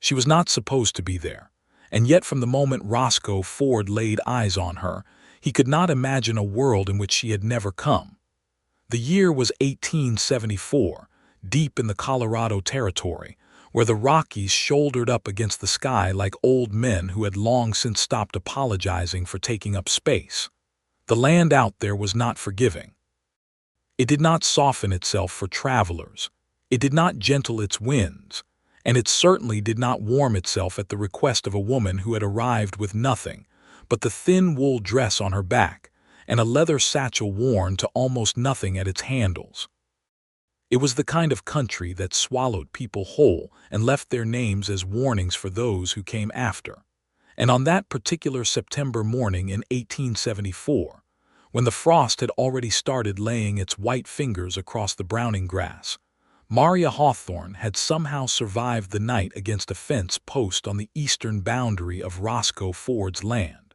She was not supposed to be there, and yet from the moment Roscoe Ford laid eyes on her, he could not imagine a world in which she had never come. The year was 1874, deep in the Colorado Territory, where the Rockies shouldered up against the sky like old men who had long since stopped apologizing for taking up space. The land out there was not forgiving. It did not soften itself for travelers. It did not gentle its winds, and it certainly did not warm itself at the request of a woman who had arrived with nothing but the thin wool dress on her back and a leather satchel worn to almost nothing at its handles. It was the kind of country that swallowed people whole and left their names as warnings for those who came after. And on that particular September morning in 1874, when the frost had already started laying its white fingers across the browning grass, Maria Hawthorne had somehow survived the night against a fence post on the eastern boundary of Roscoe Ford's land.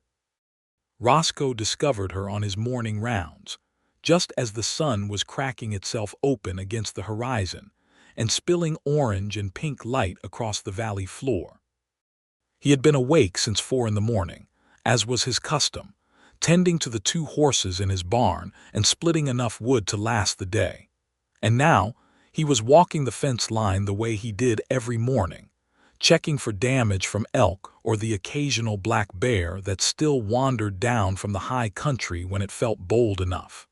Roscoe discovered her on his morning rounds, just as the sun was cracking itself open against the horizon and spilling orange and pink light across the valley floor. He had been awake since 4 in the morning, as was his custom, tending to the 2 horses in his barn and splitting enough wood to last the day. And now, he was walking the fence line the way he did every morning, checking for damage from elk or the occasional black bear that still wandered down from the high country when it felt bold enough.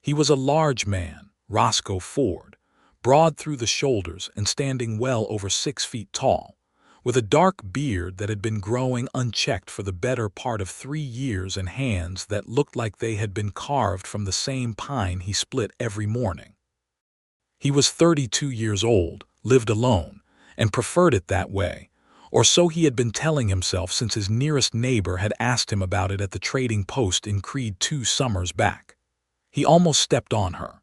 He was a large man, Roscoe Ford, broad through the shoulders and standing well over 6 feet tall, with a dark beard that had been growing unchecked for the better part of 3 years and hands that looked like they had been carved from the same pine he split every morning. He was 32 years old, lived alone, and preferred it that way, or so he had been telling himself since his nearest neighbor had asked him about it at the trading post in Creede 2 summers back. He almost stepped on her.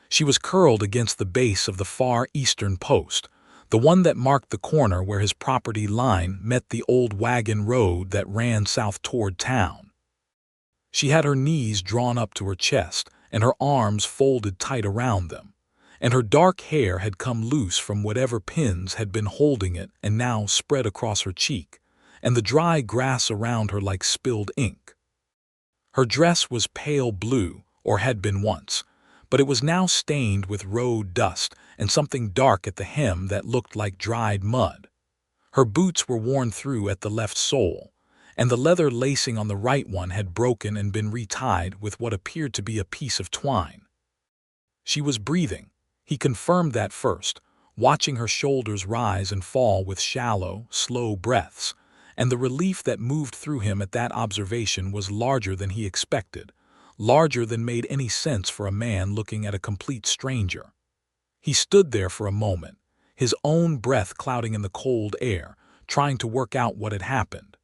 She was curled against the base of the far eastern post, the one that marked the corner where his property line met the old wagon road that ran south toward town. She had her knees drawn up to her chest and her arms folded tight around them, and her dark hair had come loose from whatever pins had been holding it and now spread across her cheek, and the dry grass around her like spilled ink. Her dress was pale blue, or had been once, but it was now stained with road dust and something dark at the hem that looked like dried mud. Her boots were worn through at the left sole, and the leather lacing on the right one had broken and been retied with what appeared to be a piece of twine. She was breathing. He confirmed that first, watching her shoulders rise and fall with shallow, slow breaths, and the relief that moved through him at that observation was larger than he expected, larger than made any sense for a man looking at a complete stranger. He stood there for a moment, his own breath clouding in the cold air, trying to work out what had happened.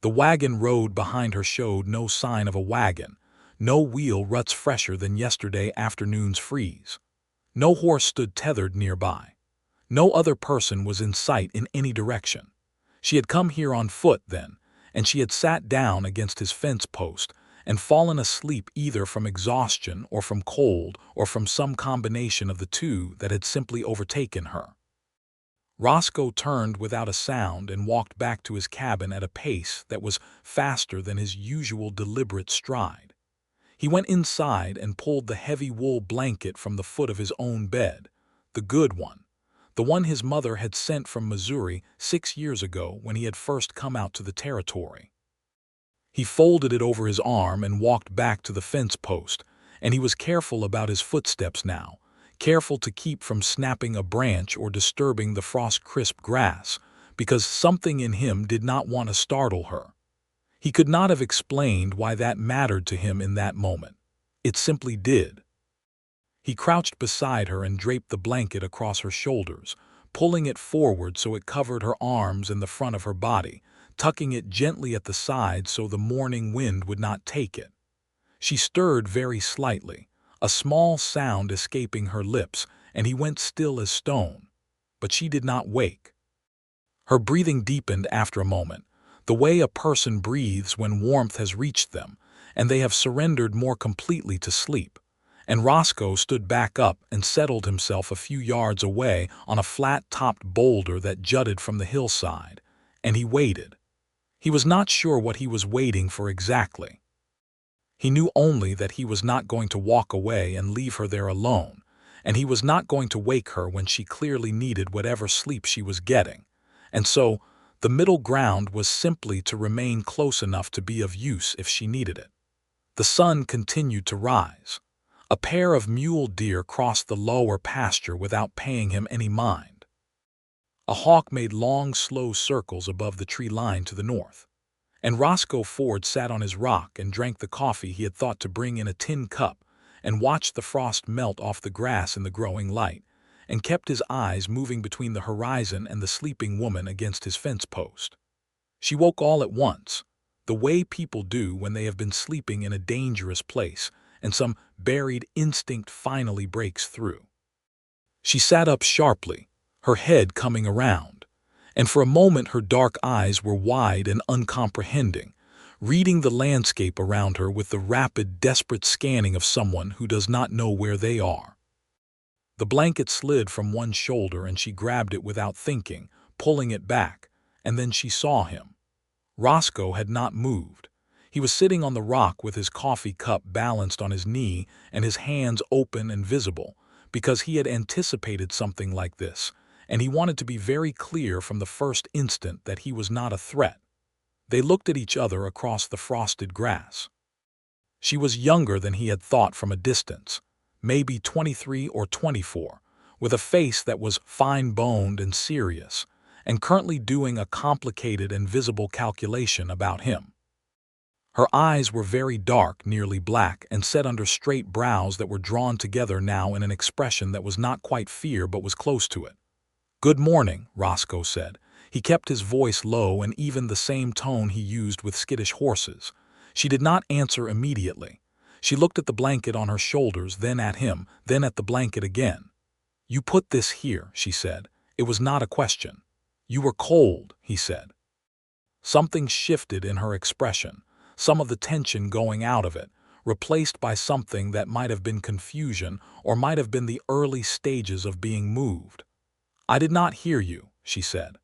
The wagon road behind her showed no sign of a wagon, no wheel ruts fresher than yesterday afternoon's freeze. No horse stood tethered nearby. No other person was in sight in any direction. She had come here on foot then, and she had sat down against his fence post and fallen asleep either from exhaustion or from cold or from some combination of the two that had simply overtaken her. Roscoe turned without a sound and walked back to his cabin at a pace that was faster than his usual deliberate stride. He went inside and pulled the heavy wool blanket from the foot of his own bed, the good one, the one his mother had sent from Missouri 6 years ago when he had first come out to the territory. He folded it over his arm and walked back to the fence post, and he was careful about his footsteps now, careful to keep from snapping a branch or disturbing the frost-crisp grass, because something in him did not want to startle her. He could not have explained why that mattered to him in that moment. It simply did. He crouched beside her and draped the blanket across her shoulders, pulling it forward so it covered her arms and the front of her body, tucking it gently at the side so the morning wind would not take it. She stirred very slightly, a small sound escaping her lips, and he went still as stone. But she did not wake. Her breathing deepened after a moment, the way a person breathes when warmth has reached them, and they have surrendered more completely to sleep. and Roscoe stood back up and settled himself a few yards away on a flat-topped boulder that jutted from the hillside, and he waited. He was not sure what he was waiting for exactly. He knew only that he was not going to walk away and leave her there alone, and he was not going to wake her when she clearly needed whatever sleep she was getting. And so, the middle ground was simply to remain close enough to be of use if she needed it. The sun continued to rise. A pair of mule deer crossed the lower pasture without paying him any mind. A hawk made long, slow circles above the tree line to the north. And Roscoe Ford sat on his rock and drank the coffee he had thought to bring in a tin cup, and watched the frost melt off the grass in the growing light, and kept his eyes moving between the horizon and the sleeping woman against his fence post. She woke all at once, the way people do when they have been sleeping in a dangerous place, and some buried instinct finally breaks through. She sat up sharply, her head coming around, and for a moment her dark eyes were wide and uncomprehending, reading the landscape around her with the rapid, desperate scanning of someone who does not know where they are. The blanket slid from one shoulder and she grabbed it without thinking, pulling it back, and then she saw him. Roscoe had not moved. He was sitting on the rock with his coffee cup balanced on his knee and his hands open and visible, because he had anticipated something like this, and he wanted to be very clear from the first instant that he was not a threat. They looked at each other across the frosted grass. She was younger than he had thought from a distance, maybe 23 or 24, with a face that was fine-boned and serious, and currently doing a complicated and visible calculation about him. Her eyes were very dark, nearly black, and set under straight brows that were drawn together now in an expression that was not quite fear but was close to it. "Good morning," Roscoe said. He kept his voice low and even the same tone he used with skittish horses. She did not answer immediately. She looked at the blanket on her shoulders, then at him, then at the blanket again. "You put this here," she said. It was not a question. "You were cold," he said. Something shifted in her expression, some of the tension going out of it, replaced by something that might have been confusion or might have been the early stages of being moved. "I did not hear you," she said.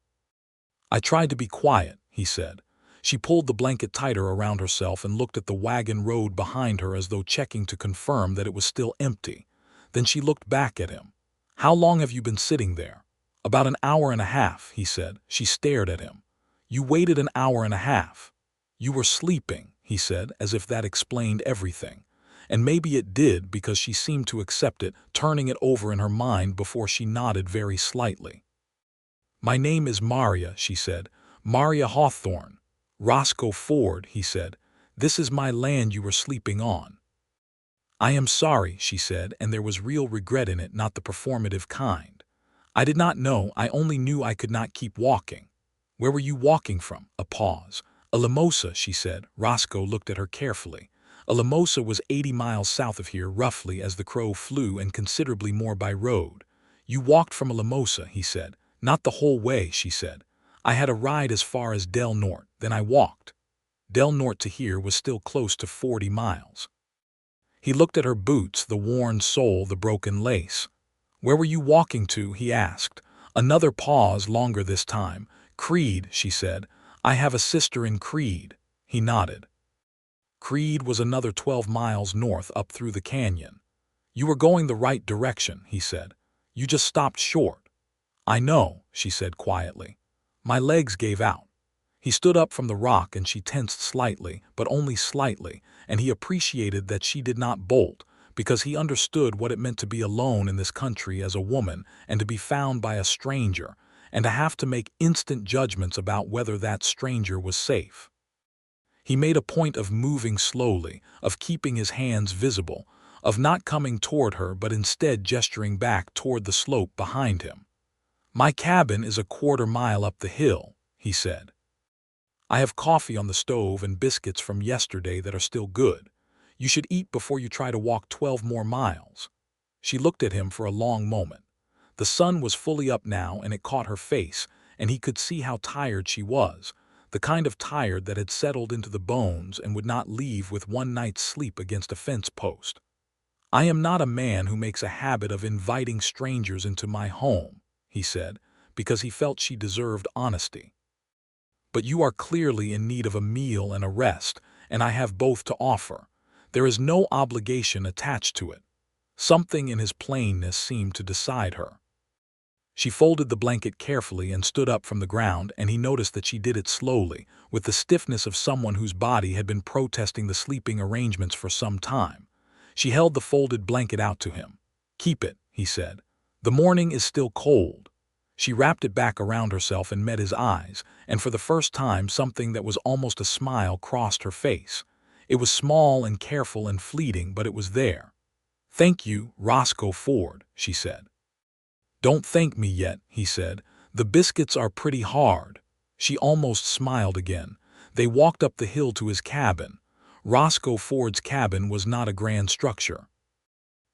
"I tried to be quiet," he said. She pulled the blanket tighter around herself and looked at the wagon road behind her as though checking to confirm that it was still empty. Then she looked back at him. "How long have you been sitting there?" "About an hour and a half," he said. She stared at him. "You waited an hour and a half." "You were sleeping," he said, as if that explained everything. And maybe it did, because she seemed to accept it, turning it over in her mind before she nodded very slightly. "My name is Maria," she said. "Maria Hawthorne." "Roscoe Ford," he said. "This is my land you were sleeping on." "I am sorry," she said, and there was real regret in it, not the performative kind. "I did not know. I only knew I could not keep walking." "Where were you walking from?" A pause. "A limosa," she said. Roscoe looked at her carefully. A limosa was 80 miles south of here, roughly, as the crow flew, and considerably more by road. "You walked from a limosa," he said. "Not the whole way," she said. "I had a ride as far as Del Norte, then I walked." Del Norte to here was still close to 40 miles. He looked at her boots, the worn sole, the broken lace. "Where were you walking to?" he asked. Another pause, longer this time. "Creed," she said. "I have a sister in Creed." He nodded. Creed was another 12 miles north up through the canyon. "You were going the right direction," he said. "You just stopped short." "I know," she said quietly. "My legs gave out." He stood up from the rock and she tensed slightly, but only slightly, and he appreciated that she did not bolt, because he understood what it meant to be alone in this country as a woman and to be found by a stranger, and to have to make instant judgments about whether that stranger was safe. He made a point of moving slowly, of keeping his hands visible, of not coming toward her but instead gesturing back toward the slope behind him. "My cabin is a quarter-mile up the hill," he said. "I have coffee on the stove and biscuits from yesterday that are still good. You should eat before you try to walk 12 more miles." She looked at him for a long moment. The sun was fully up now and it caught her face, and he could see how tired she was, the kind of tired that had settled into the bones and would not leave with one night's sleep against a fence post. "I am not a man who makes a habit of inviting strangers into my home," he said, because he felt she deserved honesty. "But you are clearly in need of a meal and a rest, and I have both to offer. There is no obligation attached to it." Something in his plainness seemed to decide her. She folded the blanket carefully and stood up from the ground, and he noticed that she did it slowly, with the stiffness of someone whose body had been protesting the sleeping arrangements for some time. She held the folded blanket out to him. "Keep it," he said. "The morning is still cold." She wrapped it back around herself and met his eyes, and for the first time something that was almost a smile crossed her face. It was small and careful and fleeting, but it was there. "Thank you, Roscoe Ford," she said. "Don't thank me yet," he said. "The biscuits are pretty hard." She almost smiled again. They walked up the hill to his cabin. Roscoe Ford's cabin was not a grand structure.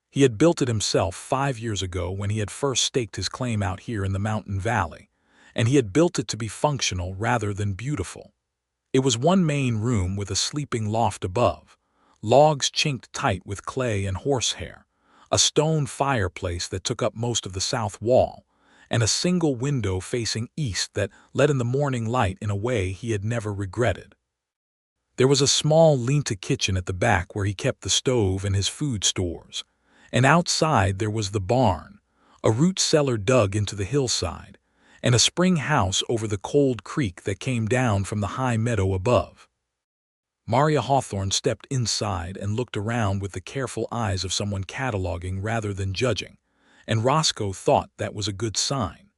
He had built it himself 5 years ago when he had first staked his claim out here in the mountain valley, and he had built it to be functional rather than beautiful. It was one main room with a sleeping loft above, logs chinked tight with clay and horsehair, a stone fireplace that took up most of the south wall, and a single window facing east that let in the morning light in a way he had never regretted. There was a small lean-to kitchen at the back where he kept the stove and his food stores, and outside there was the barn, a root cellar dug into the hillside, and a spring house over the cold creek that came down from the high meadow above. Maria Hawthorne stepped inside and looked around with the careful eyes of someone cataloging rather than judging, and Roscoe thought that was a good sign.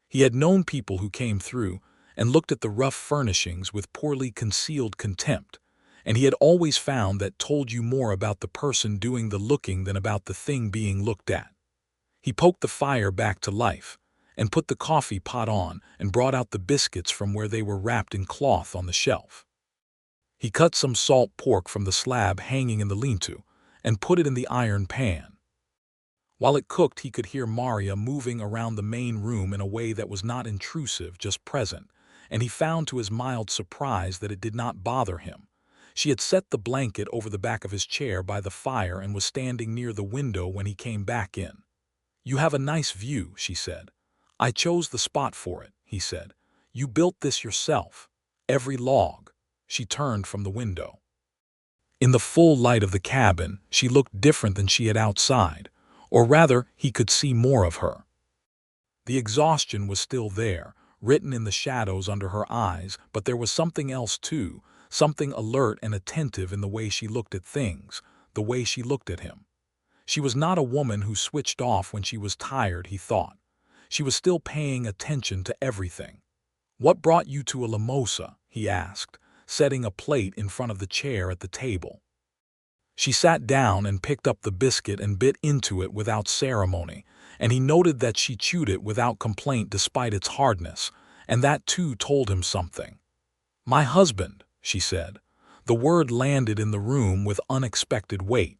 He had known people who came through and looked at the rough furnishings with poorly concealed contempt, and he had always found that told you more about the person doing the looking than about the thing being looked at. He poked the fire back to life, and put the coffee pot on and brought out the biscuits from where they were wrapped in cloth on the shelf. He cut some salt pork from the slab hanging in the lean-to and put it in the iron pan. While it cooked, he could hear Maria moving around the main room in a way that was not intrusive, just present, and he found to his mild surprise that it did not bother him. She had set the blanket over the back of his chair by the fire and was standing near the window when he came back in. "You have a nice view," she said. "I chose the spot for it," he said. "You built this yourself. Every log." She turned from the window. In the full light of the cabin, she looked different than she had outside, or rather, he could see more of her. The exhaustion was still there, written in the shadows under her eyes, but there was something else too, something alert and attentive in the way she looked at things, the way she looked at him. She was not a woman who switched off when she was tired, he thought. She was still paying attention to everything. "What brought you to a Lamosa?" he asked, setting a plate in front of the chair at the table. She sat down and picked up the biscuit and bit into it without ceremony, and he noted that she chewed it without complaint despite its hardness, and that too told him something. "My husband," she said. The word landed in the room with unexpected weight.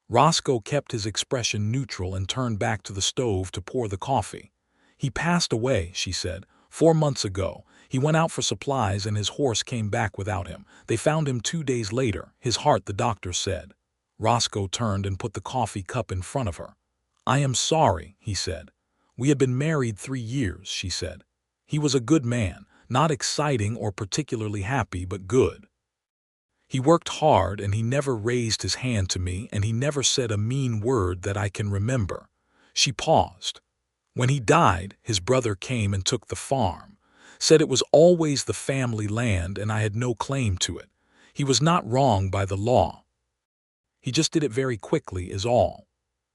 Roscoe kept his expression neutral and turned back to the stove to pour the coffee. "He passed away," she said, 4 months ago. He went out for supplies and his horse came back without him. They found him 2 days later, his heart, the doctor said." Roscoe turned and put the coffee cup in front of her. "I am sorry," he said. "We had been married 3 years, she said. "He was a good man, not exciting or particularly happy, but good. He worked hard and he never raised his hand to me and he never said a mean word that I can remember." She paused. "When he died, his brother came and took the farm. Said it was always the family land and I had no claim to it. He was not wrong by the law. He just did it very quickly is all."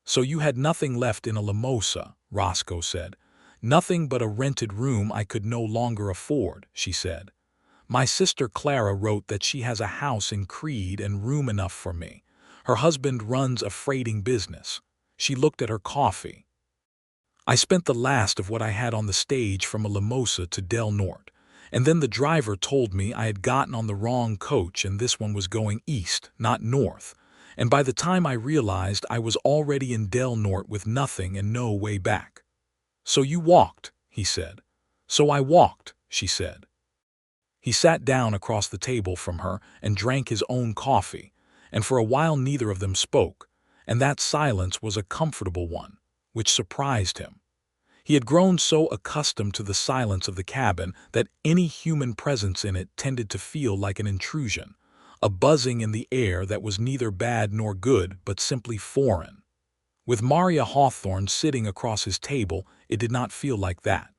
"So you had nothing left in a Lamosa," Roscoe said. "Nothing but a rented room I could no longer afford," she said. "My sister Clara wrote that she has a house in Creede and room enough for me. Her husband runs a freighting business." She looked at her coffee. "I spent the last of what I had on the stage from a Lamosa to Del Norte, and then the driver told me I had gotten on the wrong coach and this one was going east, not north, and by the time I realized I was already in Del Norte with nothing and no way back." "So you walked," he said. "So I walked," she said. He sat down across the table from her and drank his own coffee, and for a while neither of them spoke, and that silence was a comfortable one, which surprised him. He had grown so accustomed to the silence of the cabin that any human presence in it tended to feel like an intrusion, a buzzing in the air that was neither bad nor good but simply foreign. With Maria Hawthorne sitting across his table, it did not feel like that.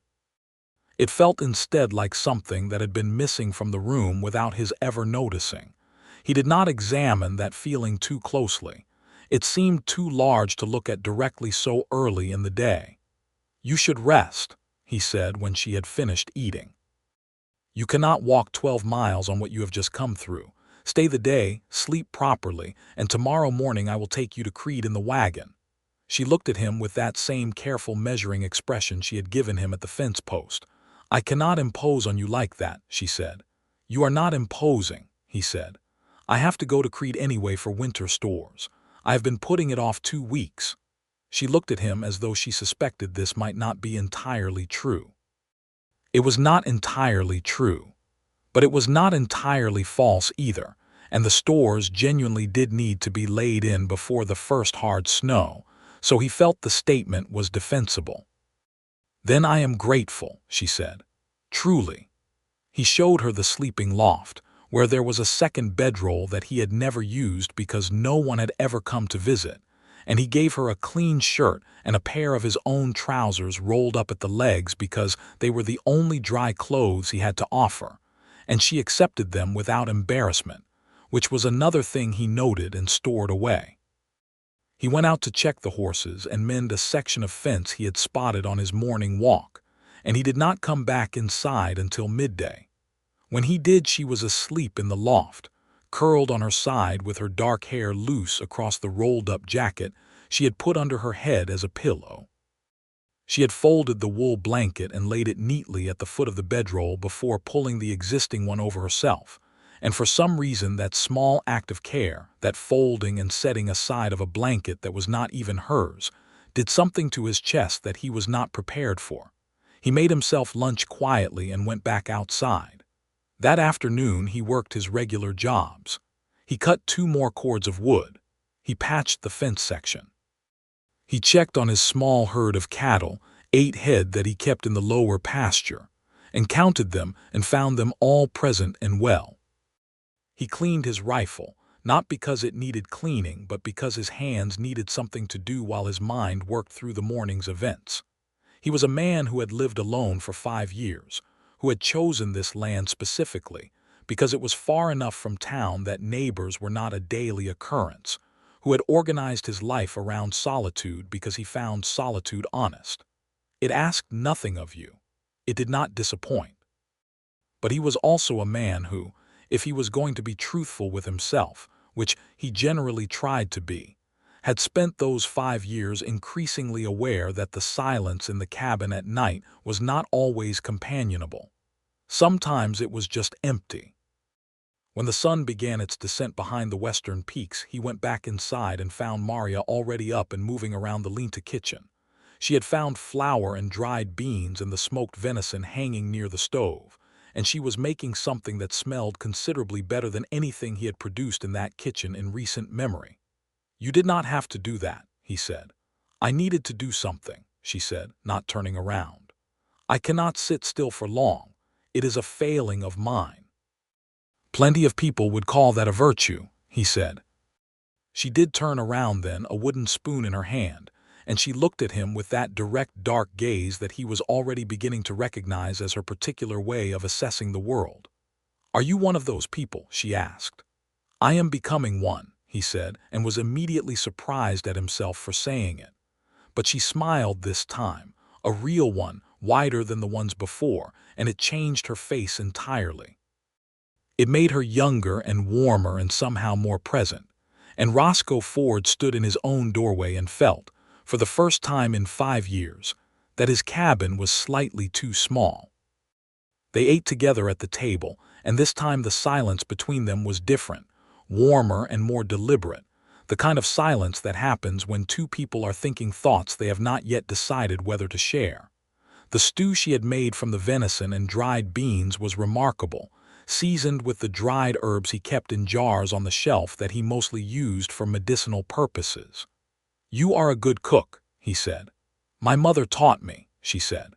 It felt instead like something that had been missing from the room without his ever noticing. He did not examine that feeling too closely. It seemed too large to look at directly so early in the day. "You should rest," he said when she had finished eating. "You cannot walk 12 miles on what you have just come through. Stay the day, sleep properly, and tomorrow morning I will take you to Creed in the wagon." She looked at him with that same careful measuring expression she had given him at the fence post. "I cannot impose on you like that," she said. "You are not imposing," he said. "I have to go to Creed anyway for winter stores. I have been putting it off 2 weeks. She looked at him as though she suspected this might not be entirely true. It was not entirely true, but it was not entirely false either, and the stores genuinely did need to be laid in before the first hard snow, so he felt the statement was defensible. "Then I am grateful," she said. "Truly." He showed her the sleeping loft, where there was a second bedroll that he had never used because no one had ever come to visit, and he gave her a clean shirt and a pair of his own trousers rolled up at the legs because they were the only dry clothes he had to offer, and she accepted them without embarrassment, which was another thing he noted and stored away. He went out to check the horses and mend a section of fence he had spotted on his morning walk, and he did not come back inside until midday. When he did, she was asleep in the loft, curled on her side with her dark hair loose across the rolled-up jacket she had put under her head as a pillow. She had folded the wool blanket and laid it neatly at the foot of the bedroll before pulling the existing one over herself, and for some reason that small act of care, that folding and setting aside of a blanket that was not even hers, did something to his chest that he was not prepared for. He made himself lunch quietly and went back outside. That afternoon he worked his regular jobs. He cut 2 more cords of wood. He patched the fence section. He checked on his small herd of cattle, 8 head that he kept in the lower pasture, and counted them and found them all present and well. He cleaned his rifle, not because it needed cleaning, but because his hands needed something to do while his mind worked through the morning's events. He was a man who had lived alone for 5 years, who had chosen this land specifically because it was far enough from town that neighbors were not a daily occurrence, who had organized his life around solitude because he found solitude honest. It asked nothing of you. It did not disappoint. But he was also a man who, if he was going to be truthful with himself, which he generally tried to be, had spent those 5 years increasingly aware that the silence in the cabin at night was not always companionable. Sometimes it was just empty. When the sun began its descent behind the western peaks, he went back inside and found Maria already up and moving around the lean-to kitchen. She had found flour and dried beans and the smoked venison hanging near the stove, and she was making something that smelled considerably better than anything he had produced in that kitchen in recent memory. "You did not have to do that," he said. "I needed to do something," she said, not turning around. "I cannot sit still for long. It is a failing of mine." "Plenty of people would call that a virtue," he said. She did turn around then, a wooden spoon in her hand, and she looked at him with that direct, dark gaze that he was already beginning to recognize as her particular way of assessing the world. "Are you one of those people?" she asked. "I am becoming one," he said, and was immediately surprised at himself for saying it. But she smiled this time, a real one, wider than the ones before, and it changed her face entirely. It made her younger and warmer and somehow more present, and Roscoe Ford stood in his own doorway and felt, for the first time in 5 years, that his cabin was slightly too small. They ate together at the table, and this time the silence between them was different, warmer and more deliberate, the kind of silence that happens when 2 people are thinking thoughts they have not yet decided whether to share. The stew she had made from the venison and dried beans was remarkable, seasoned with the dried herbs he kept in jars on the shelf that he mostly used for medicinal purposes. "You are a good cook," he said. "My mother taught me," she said.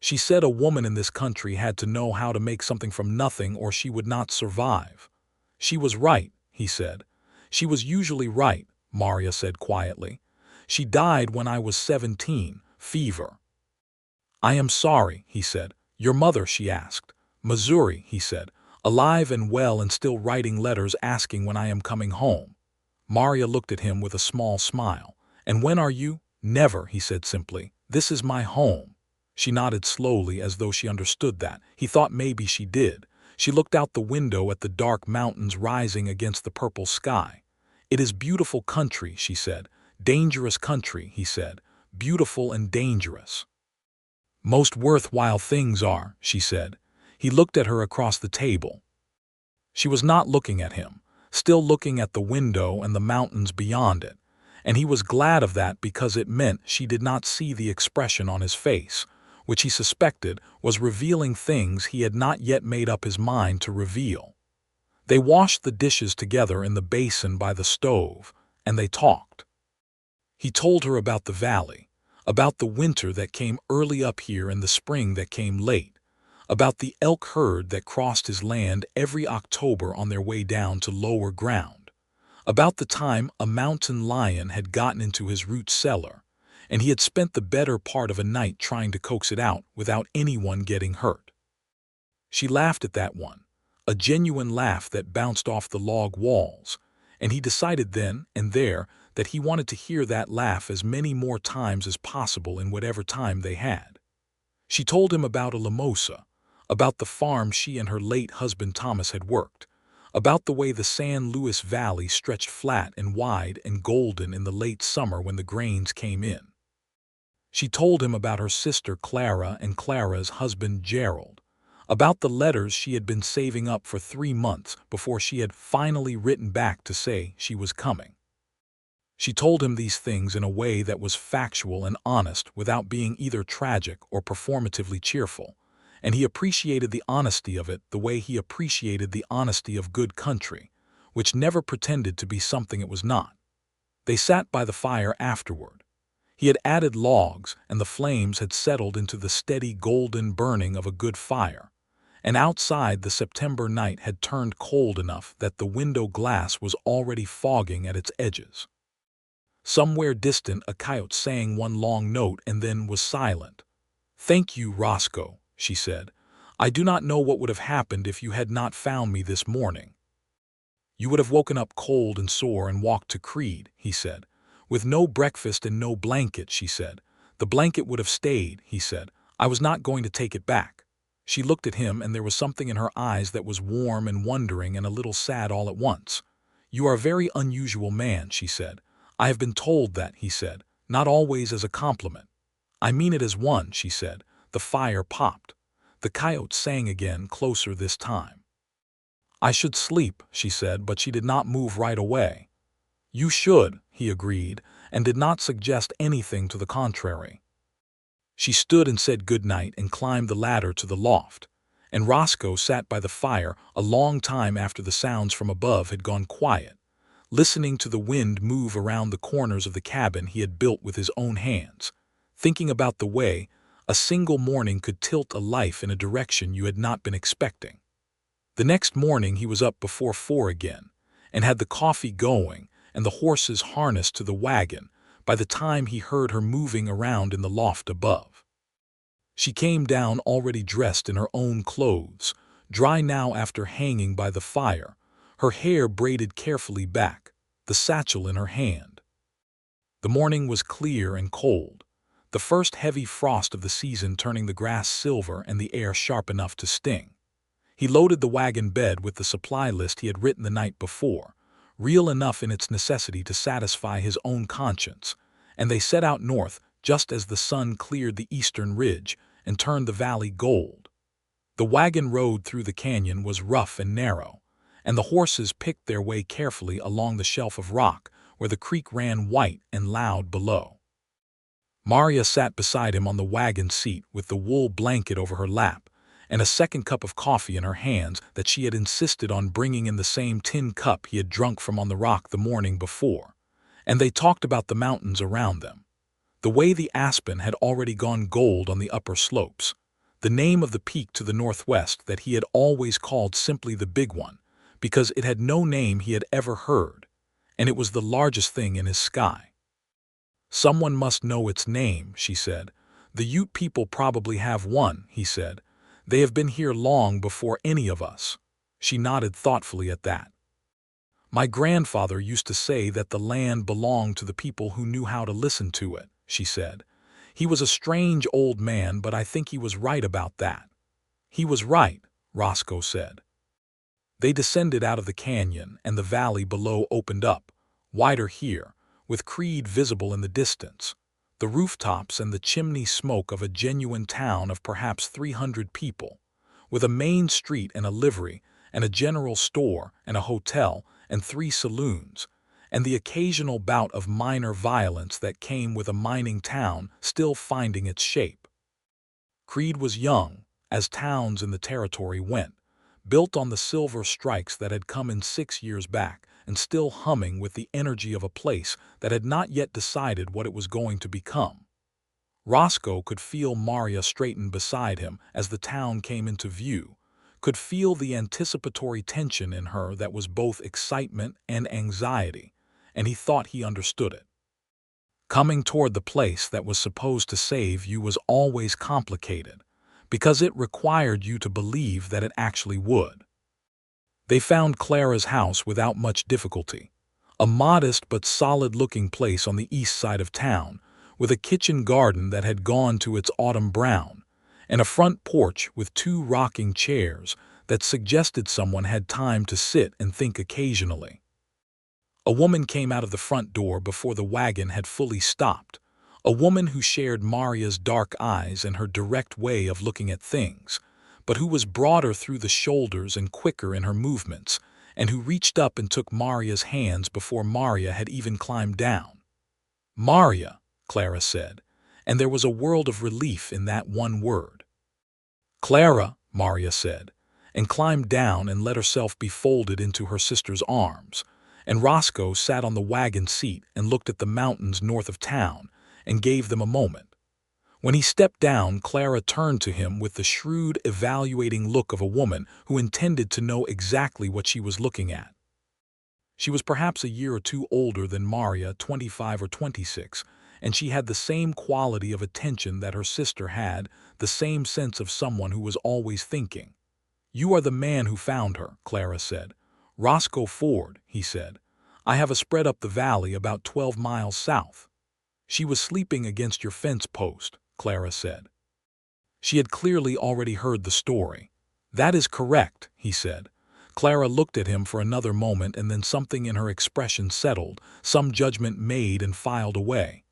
She said a woman in this country had to know how to make something from nothing or she would not survive. She was right, he said. She was usually right, Maria said quietly. She died when I was 17, fever. I am sorry, he said. Your mother, she asked. Missouri, he said. Alive and well and still writing letters asking when I am coming home. Maria looked at him with a small smile. And when are you? Never, he said simply. This is my home. She nodded slowly as though she understood that. He thought maybe she did. She looked out the window at the dark mountains rising against the purple sky. It is beautiful country, she said. Dangerous country, he said. Beautiful and dangerous. Most worthwhile things are, she said. He looked at her across the table. She was not looking at him, still looking at the window and the mountains beyond it, and he was glad of that because it meant she did not see the expression on his face, which he suspected was revealing things he had not yet made up his mind to reveal. They washed the dishes together in the basin by the stove, and they talked. He told her about the valley, about the winter that came early up here and the spring that came late, about the elk herd that crossed his land every October on their way down to lower ground, about the time a mountain lion had gotten into his root cellar, and he had spent the better part of a night trying to coax it out without anyone getting hurt. She laughed at that one, a genuine laugh that bounced off the log walls, and he decided then and there that he wanted to hear that laugh as many more times as possible in whatever time they had. She told him about a Lamosa, about the farm she and her late husband Thomas had worked, about the way the San Luis Valley stretched flat and wide and golden in the late summer when the grains came in. She told him about her sister Clara and Clara's husband Gerald, about the letters she had been saving up for 3 months before she had finally written back to say she was coming. She told him these things in a way that was factual and honest without being either tragic or performatively cheerful, and he appreciated the honesty of it the way he appreciated the honesty of good country, which never pretended to be something it was not. They sat by the fire afterward. He had added logs, and the flames had settled into the steady golden burning of a good fire, and outside the September night had turned cold enough that the window glass was already fogging at its edges. Somewhere distant a coyote sang one long note and then was silent. "Thank you, Roscoe," she said. "I do not know what would have happened if you had not found me this morning." "You would have woken up cold and sore and walked to Creed," he said. "With no breakfast and no blanket," she said. "The blanket would have stayed," he said. "I was not going to take it back." She looked at him and there was something in her eyes that was warm and wondering and a little sad all at once. "You are a very unusual man," she said. "I have been told that," he said, "not always as a compliment." "I mean it as one," she said. The fire popped. The coyote sang again, closer this time. "I should sleep," she said, but she did not move right away. "You should," he agreed, and did not suggest anything to the contrary. She stood and said good night and climbed the ladder to the loft, and Roscoe sat by the fire a long time after the sounds from above had gone quiet, listening to the wind move around the corners of the cabin he had built with his own hands, thinking about the way a single morning could tilt a life in a direction you had not been expecting. The next morning he was up before 4 again, and had the coffee going and the horses harnessed to the wagon by the time he heard her moving around in the loft above. She came down already dressed in her own clothes, dry now after hanging by the fire, her hair braided carefully back, the satchel in her hand. The morning was clear and cold, the first heavy frost of the season turning the grass silver and the air sharp enough to sting. He loaded the wagon bed with the supply list he had written the night before, real enough in its necessity to satisfy his own conscience, and they set out north just as the sun cleared the eastern ridge and turned the valley gold. The wagon road through the canyon was rough and narrow, and the horses picked their way carefully along the shelf of rock where the creek ran white and loud below. Maria sat beside him on the wagon seat with the wool blanket over her lap and a second cup of coffee in her hands that she had insisted on bringing in the same tin cup he had drunk from on the rock the morning before, And they talked about the mountains around them. The way the aspen had already gone gold on the upper slopes. The name of the peak to the northwest that he had always called simply the Big One, because it had no name he had ever heard, and it was the largest thing in his sky. Someone must know its name, she said. The Ute people probably have one, he said. They have been here long before any of us. She nodded thoughtfully at that. My grandfather used to say that the land belonged to the people who knew how to listen to it, she said. He was a strange old man, but I think he was right about that. He was right, Roscoe said. They descended out of the canyon, and the valley below opened up, wider here, with Creed visible in the distance, the rooftops and the chimney smoke of a genuine town of perhaps 300 people, with a main street and a livery, and a general store and a hotel and 3 saloons, and the occasional bout of minor violence that came with a mining town still finding its shape. Creed was young, as towns in the territory went, built on the silver strikes that had come in 6 years back, and still humming with the energy of a place that had not yet decided what it was going to become. Roscoe could feel Maria straighten beside him as the town came into view, could feel the anticipatory tension in her that was both excitement and anxiety, and he thought he understood it. Coming toward the place that was supposed to save you was always complicated, because it required you to believe that it actually would. They found Clara's house without much difficulty, a modest but solid-looking place on the east side of town, with a kitchen garden that had gone to its autumn brown, and a front porch with 2 rocking chairs that suggested someone had time to sit and think occasionally. A woman came out of the front door before the wagon had fully stopped, a woman who shared Maria's dark eyes and her direct way of looking at things, but who was broader through the shoulders and quicker in her movements, and who reached up and took Maria's hands before Maria had even climbed down. "Maria," Clara said, and there was a world of relief in that one word. "Clara," Maria said, and climbed down and let herself be folded into her sister's arms, and Roscoe sat on the wagon seat and looked at the mountains north of town and gave them a moment. When he stepped down, Clara turned to him with the shrewd, evaluating look of a woman who intended to know exactly what she was looking at. She was perhaps a year or 2 older than Maria, 25 or 26, and she had the same quality of attention that her sister had, the same sense of someone who was always thinking. "You are the man who found her," Clara said. "Roscoe Ford," he said. "I have a spread up the valley about 12 miles south." "She was sleeping against your fence post," Clara said. She had clearly already heard the story. "That is correct," he said. Clara looked at him for another moment, and then something in her expression settled, some judgment made and filed away.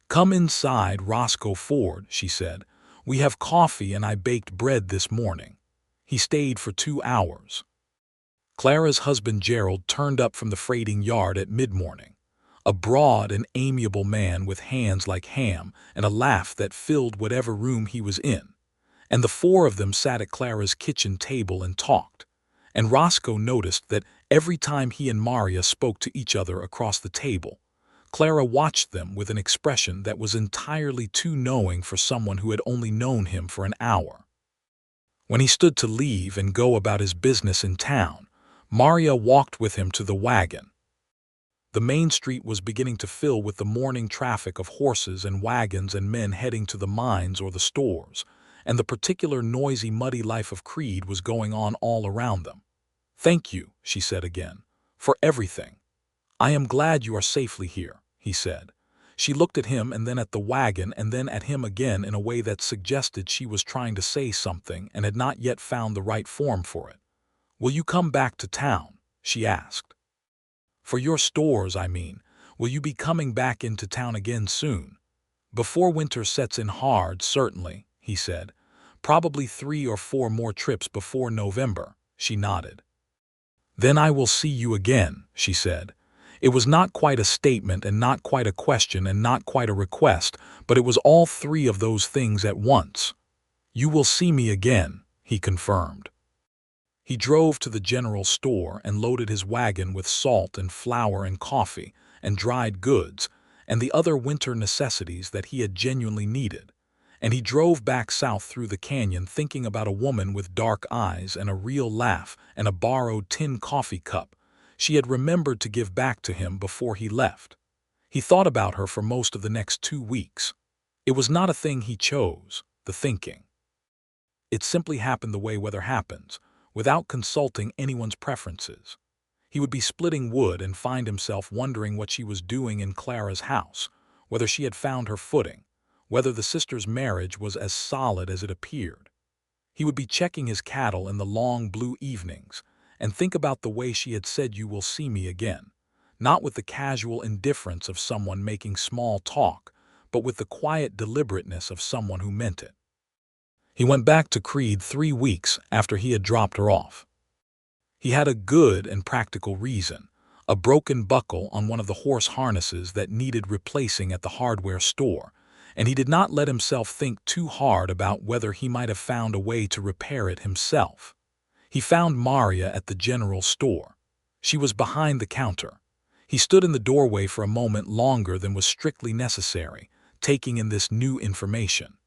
"Come inside, Roscoe Ford," she said. "We have coffee and I baked bread this morning." He stayed for 2 hours. Clara's husband Gerald turned up from the freighting yard at mid-morning, a broad and amiable man with hands like ham and a laugh that filled whatever room he was in, and the 4 of them sat at Clara's kitchen table and talked, and Roscoe noticed that every time he and Maria spoke to each other across the table, Clara watched them with an expression that was entirely too knowing for someone who had only known him for an hour. When he stood to leave and go about his business in town, Maria walked with him to the wagon. The main street was beginning to fill with the morning traffic of horses and wagons and men heading to the mines or the stores, and the particular noisy, muddy life of Creed was going on all around them. "Thank you," she said again, "for everything. I am glad you are safely here," he said. She looked at him and then at the wagon and then at him again in a way that suggested she was trying to say something and had not yet found the right form for it. "Will you come back to town?" she asked. "For your stores, I mean. Will you be coming back into town again soon?" "Before winter sets in hard, certainly," he said. "Probably 3 or 4 more trips before November," she nodded. "Then I will see you again," she said. It was not quite a statement and not quite a question and not quite a request, but it was all 3 of those things at once. "You will see me again," he confirmed. He drove to the general store and loaded his wagon with salt and flour and coffee, and dried goods, and the other winter necessities that he had genuinely needed. And he drove back south through the canyon thinking about a woman with dark eyes and a real laugh and a borrowed tin coffee cup she had remembered to give back to him before he left. He thought about her for most of the next 2 weeks. It was not a thing he chose, the thinking. It simply happened the way weather happens, without consulting anyone's preferences. He would be splitting wood and find himself wondering what she was doing in Clara's house, whether she had found her footing, whether the sisters' marriage was as solid as it appeared. He would be checking his cattle in the long blue evenings and think about the way she had said "you will see me again," not with the casual indifference of someone making small talk, but with the quiet deliberateness of someone who meant it. He went back to Creed 3 weeks after he had dropped her off. He had a good and practical reason, a broken buckle on one of the horse harnesses that needed replacing at the hardware store, and he did not let himself think too hard about whether he might have found a way to repair it himself. He found Maria at the general store. She was behind the counter. He stood in the doorway for a moment longer than was strictly necessary, taking in this new information.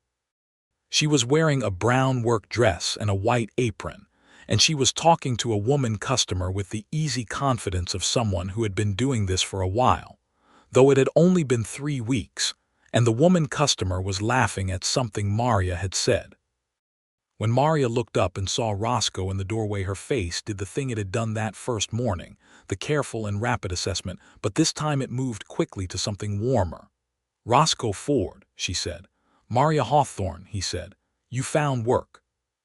She was wearing a brown work dress and a white apron, and she was talking to a woman customer with the easy confidence of someone who had been doing this for a while, though it had only been 3 weeks, and the woman customer was laughing at something Maria had said. When Maria looked up and saw Roscoe in the doorway, her face did the thing it had done that first morning, the careful and rapid assessment, but this time it moved quickly to something warmer. "Roscoe Ford," she said. "Maria Hawthorne," he said. "You found work."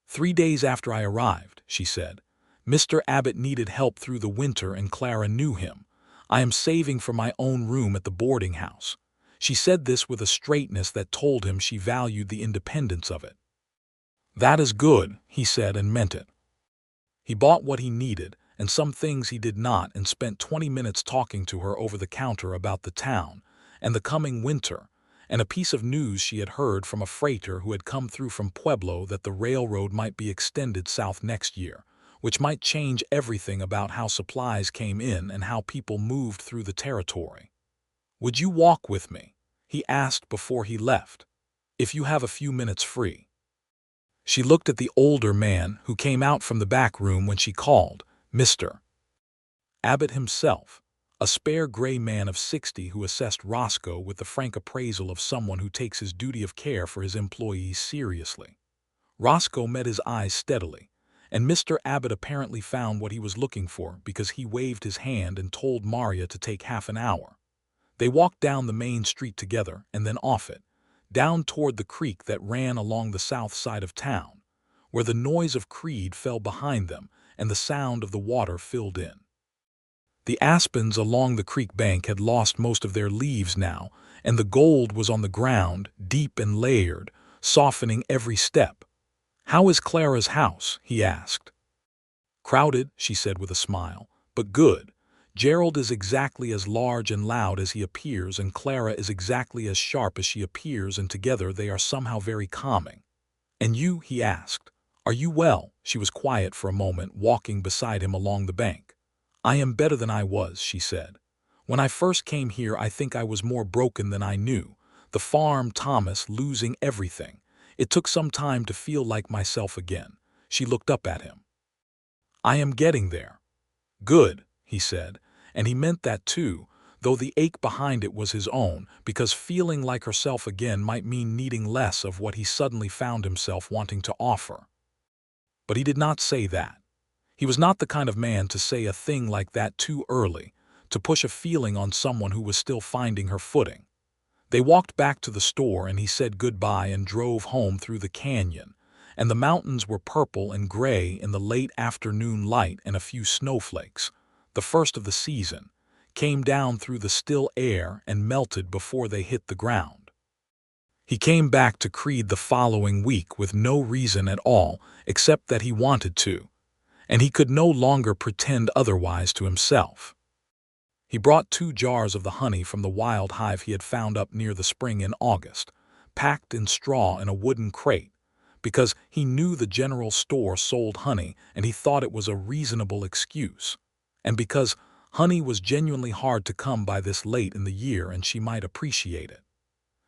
"3 days after I arrived," she said. "Mr. Abbott needed help through the winter and Clara knew him. I am saving for my own room at the boarding house." She said this with a straightness that told him she valued the independence of it. "That is good," he said, and meant it. He bought what he needed and some things he did not and spent 20 minutes talking to her over the counter about the town and the coming winter, and a piece of news she had heard from a freighter who had come through from Pueblo that the railroad might be extended south next year, which might change everything about how supplies came in and how people moved through the territory. "Would you walk with me?" he asked before he left. "If you have a few minutes free." She looked at the older man who came out from the back room when she called, "Mr. Abbott himself," a spare gray man of 60 who assessed Roscoe with the frank appraisal of someone who takes his duty of care for his employees seriously. Roscoe met his eyes steadily, and Mr. Abbott apparently found what he was looking for because he waved his hand and told Maria to take half an hour. They walked down the main street together and then off it, down toward the creek that ran along the south side of town, where the noise of Creed fell behind them and the sound of the water filled in. The aspens along the creek bank had lost most of their leaves now, and the gold was on the ground, deep and layered, softening every step. "How is Clara's house?" he asked. "Crowded," she said with a smile, "but good. Gerald is exactly as large and loud as he appears, and Clara is exactly as sharp as she appears, and together they are somehow very calming." "And you?" he asked. "Are you well?" She was quiet for a moment, walking beside him along the bank. "I am better than I was," she said. "When I first came here I think I was more broken than I knew. The farm, Thomas, losing everything. It took some time to feel like myself again." She looked up at him. "I am getting there." "Good," he said, and he meant that too, though the ache behind it was his own, because feeling like herself again might mean needing less of what he suddenly found himself wanting to offer. But he did not say that. He was not the kind of man to say a thing like that too early, to push a feeling on someone who was still finding her footing. They walked back to the store and he said goodbye and drove home through the canyon, and the mountains were purple and gray in the late afternoon light, and a few snowflakes, the first of the season, came down through the still air and melted before they hit the ground. He came back to Creed the following week with no reason at all except that he wanted to, and he could no longer pretend otherwise to himself. He brought 2 jars of the honey from the wild hive he had found up near the spring in August, packed in straw in a wooden crate, because he knew the general store sold honey and he thought it was a reasonable excuse, and because, Honey was genuinely hard to come by this late in the year, and she might appreciate it.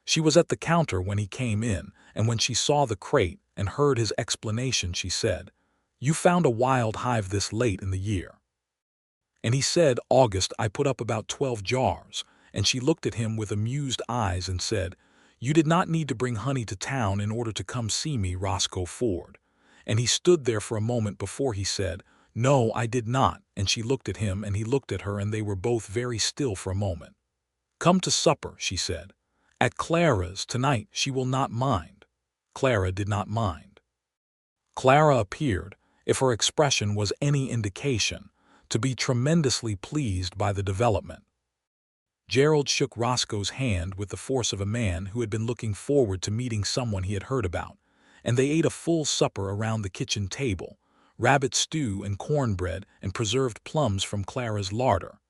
She was at the counter when he came in, and when she saw the crate and heard his explanation, she said, "You found a wild hive this late in the year." And he said, "August, I put up about 12 jars." And she looked at him with amused eyes and said, "You did not need to bring honey to town in order to come see me, Roscoe Ford." And he stood there for a moment before he said, "No, I did not." And she looked at him and he looked at her, and they were both very still for a moment. "Come to supper," she said. "At Clara's tonight. She will not mind." Clara did not mind. Clara appeared, if her expression was any indication, to be tremendously pleased by the development. Gerald shook Roscoe's hand with the force of a man who had been looking forward to meeting someone he had heard about, and they ate a full supper around the kitchen table, rabbit stew and cornbread and preserved plums from Clara's larder.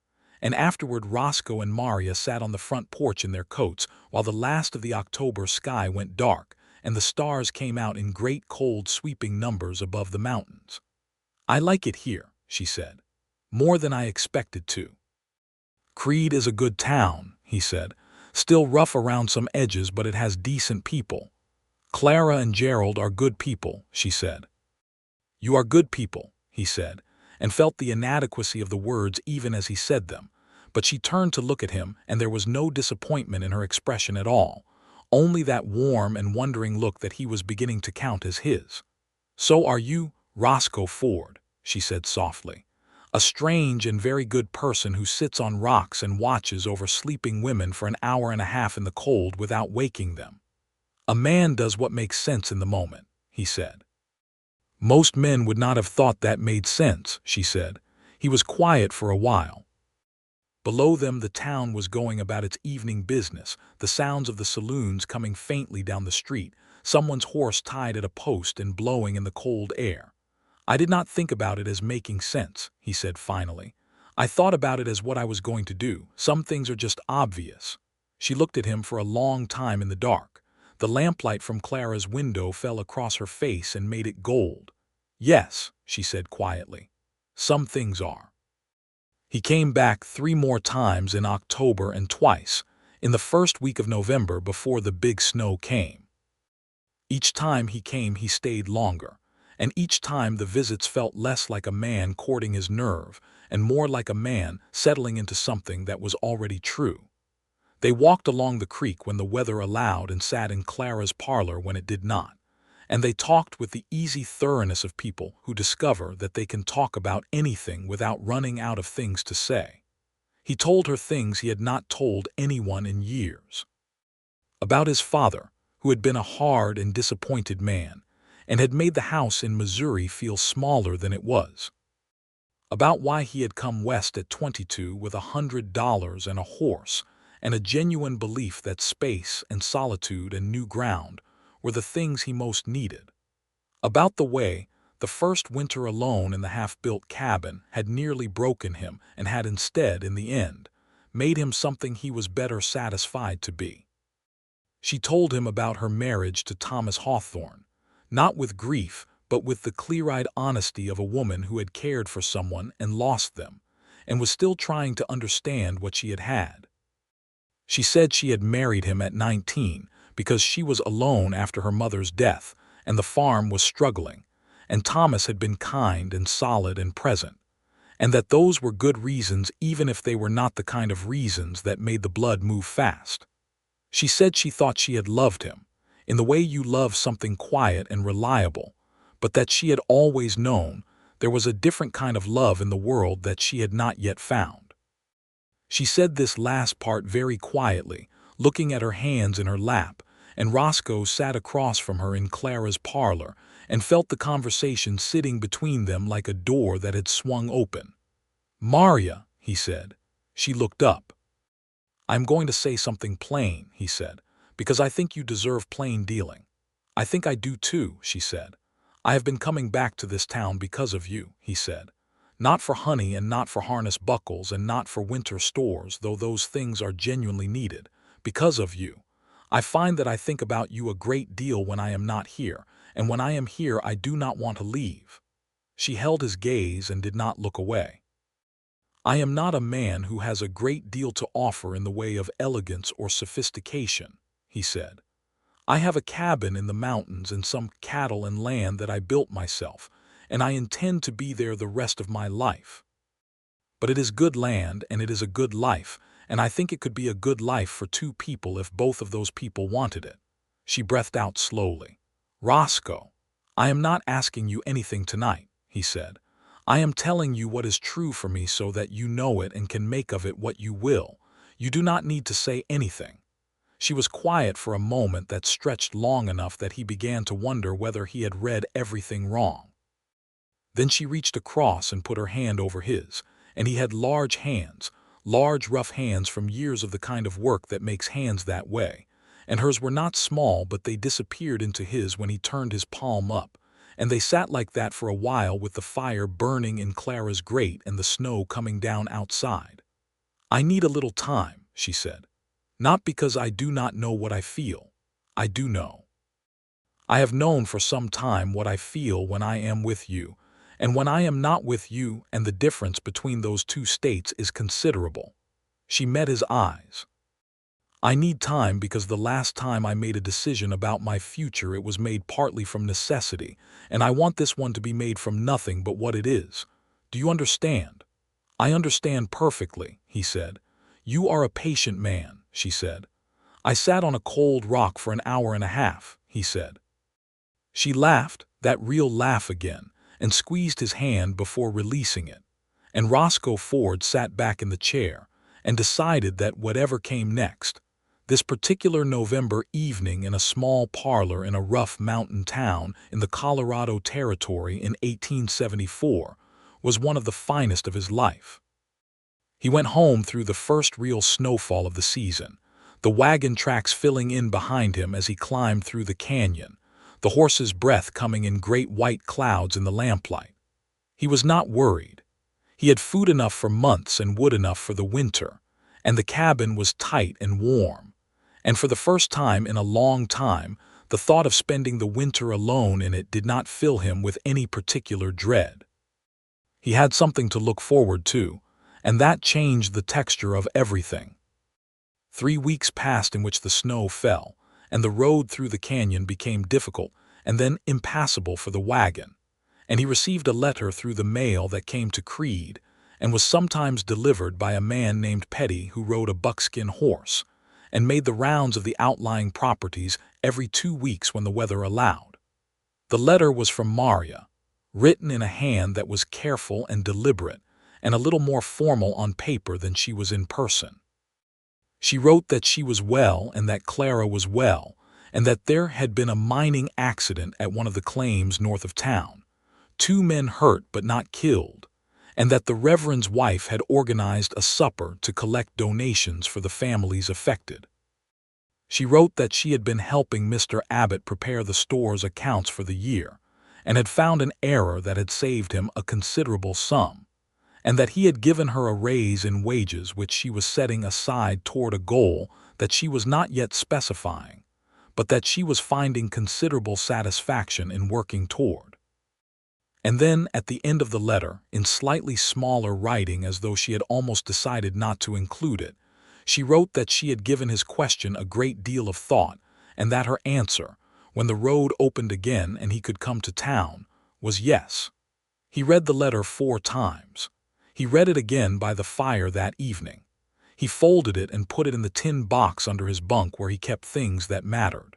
And afterward Roscoe and Maria sat on the front porch in their coats while the last of the October sky went dark and the stars came out in great cold sweeping numbers above the mountains. "I like it here," she said, "more than I expected to." "Creede is a good town," he said, "still rough around some edges, but it has decent people." "Clara and Gerald are good people," she said. "You are good people," he said, and felt the inadequacy of the words even as he said them, but she turned to look at him, and there was no disappointment in her expression at all, only that warm and wondering look that he was beginning to count as his. "So are you, Roscoe Ford," she said softly. "A strange and very good person who sits on rocks and watches over sleeping women for an hour and a half in the cold without waking them." "A man does what makes sense in the moment," he said. "Most men would not have thought that made sense," she said. He was quiet for a while. Below them the town was going about its evening business, the sounds of the saloons coming faintly down the street, someone's horse tied at a post and blowing in the cold air. "I did not think about it as making sense," he said finally. "I thought about it as what I was going to do. Some things are just obvious." She looked at him for a long time in the dark. The lamplight from Clara's window fell across her face and made it gold. "Yes," she said quietly. "Some things are." He came back 3 more times in October and twice in the first week of November before the big snow came. Each time he came he stayed longer, and each time the visits felt less like a man courting his nerve and more like a man settling into something that was already true. They walked along the creek when the weather allowed and sat in Clara's parlor when it did not, and they talked with the easy thoroughness of people who discover that they can talk about anything without running out of things to say. He told her things he had not told anyone in years. About his father, who had been a hard and disappointed man, and had made the house in Missouri feel smaller than it was. About why he had come west at 22 with $100 and a horse, and a genuine belief that space and solitude and new ground were the things he most needed. About the way the first winter alone in the half-built cabin had nearly broken him and had instead, in the end, made him something he was better satisfied to be. She told him about her marriage to Thomas Hawthorne, not with grief, but with the clear-eyed honesty of a woman who had cared for someone and lost them, and was still trying to understand what she had had. She said she had married him at 19 because she was alone after her mother's death, and the farm was struggling, and Thomas had been kind and solid and present, and that those were good reasons even if they were not the kind of reasons that made the blood move fast. She said she thought she had loved him, in the way you love something quiet and reliable, but that she had always known there was a different kind of love in the world that she had not yet found. She said this last part very quietly, looking at her hands in her lap, and Roscoe sat across from her in Clara's parlor and felt the conversation sitting between them like a door that had swung open. "Maria," he said. She looked up. "I'm going to say something plain," he said, "because I think you deserve plain dealing." "I think I do too," she said. "I have been coming back to this town because of you," he said. "Not for honey and not for harness buckles and not for winter stores, though those things are genuinely needed. Because of you. I find that I think about you a great deal when I am not here, and when I am here I do not want to leave." She held his gaze and did not look away. I am not a man who has a great deal to offer in the way of elegance or sophistication, he said. I have a cabin in the mountains and some cattle and land that I built myself, and I intend to be there the rest of my life. But it is good land and it is a good life, and I think it could be a good life for two people if both of those people wanted it. She breathed out slowly. Roscoe, I am not asking you anything tonight, he said. I am telling you what is true for me so that you know it and can make of it what you will. You do not need to say anything. She was quiet for a moment that stretched long enough that he began to wonder whether he had read everything wrong. Then she reached across and put her hand over his, and he had large hands, large rough hands from years of the kind of work that makes hands that way, and hers were not small but they disappeared into his when he turned his palm up, and they sat like that for a while with the fire burning in Clara's grate and the snow coming down outside. I need a little time, she said. Not because I do not know what I feel. I do know. I have known for some time what I feel when I am with you, and when I am not with you, and the difference between those two states is considerable. She met his eyes. I need time because the last time I made a decision about my future it was made partly from necessity, and I want this one to be made from nothing but what it is. Do you understand? I understand perfectly, he said. You are a patient man, she said. I sat on a cold rock for an hour and a half, he said. She laughed, that real laugh again, and squeezed his hand before releasing it. And Roscoe Ford sat back in the chair and decided that whatever came next, this particular November evening in a small parlor in a rough mountain town in the Colorado Territory in 1874, was one of the finest of his life. He went home through the first real snowfall of the season, the wagon tracks filling in behind him as he climbed through the canyon, the horse's breath coming in great white clouds in the lamplight. He was not worried. He had food enough for months and wood enough for the winter, and the cabin was tight and warm. And for the first time in a long time, the thought of spending the winter alone in it did not fill him with any particular dread. He had something to look forward to, and that changed the texture of everything. 3 weeks passed in which the snow fell, and the road through the canyon became difficult and then impassable for the wagon, and he received a letter through the mail that came to Creede and was sometimes delivered by a man named Petty who rode a buckskin horse and made the rounds of the outlying properties every 2 weeks when the weather allowed. The letter was from Maria, written in a hand that was careful and deliberate and a little more formal on paper than she was in person. She wrote that she was well and that Clara was well, and that there had been a mining accident at one of the claims north of town, 2 men hurt but not killed, and that the Reverend's wife had organized a supper to collect donations for the families affected. She wrote that she had been helping Mr. Abbott prepare the store's accounts for the year, and had found an error that had saved him a considerable sum, and that he had given her a raise in wages which she was setting aside toward a goal that she was not yet specifying, but that she was finding considerable satisfaction in working toward. And then, at the end of the letter, in slightly smaller writing as though she had almost decided not to include it, she wrote that she had given his question a great deal of thought, and that her answer, when the road opened again and he could come to town, was yes. He read the letter 4 times. He read it again by the fire that evening. He folded it and put it in the tin box under his bunk where he kept things that mattered.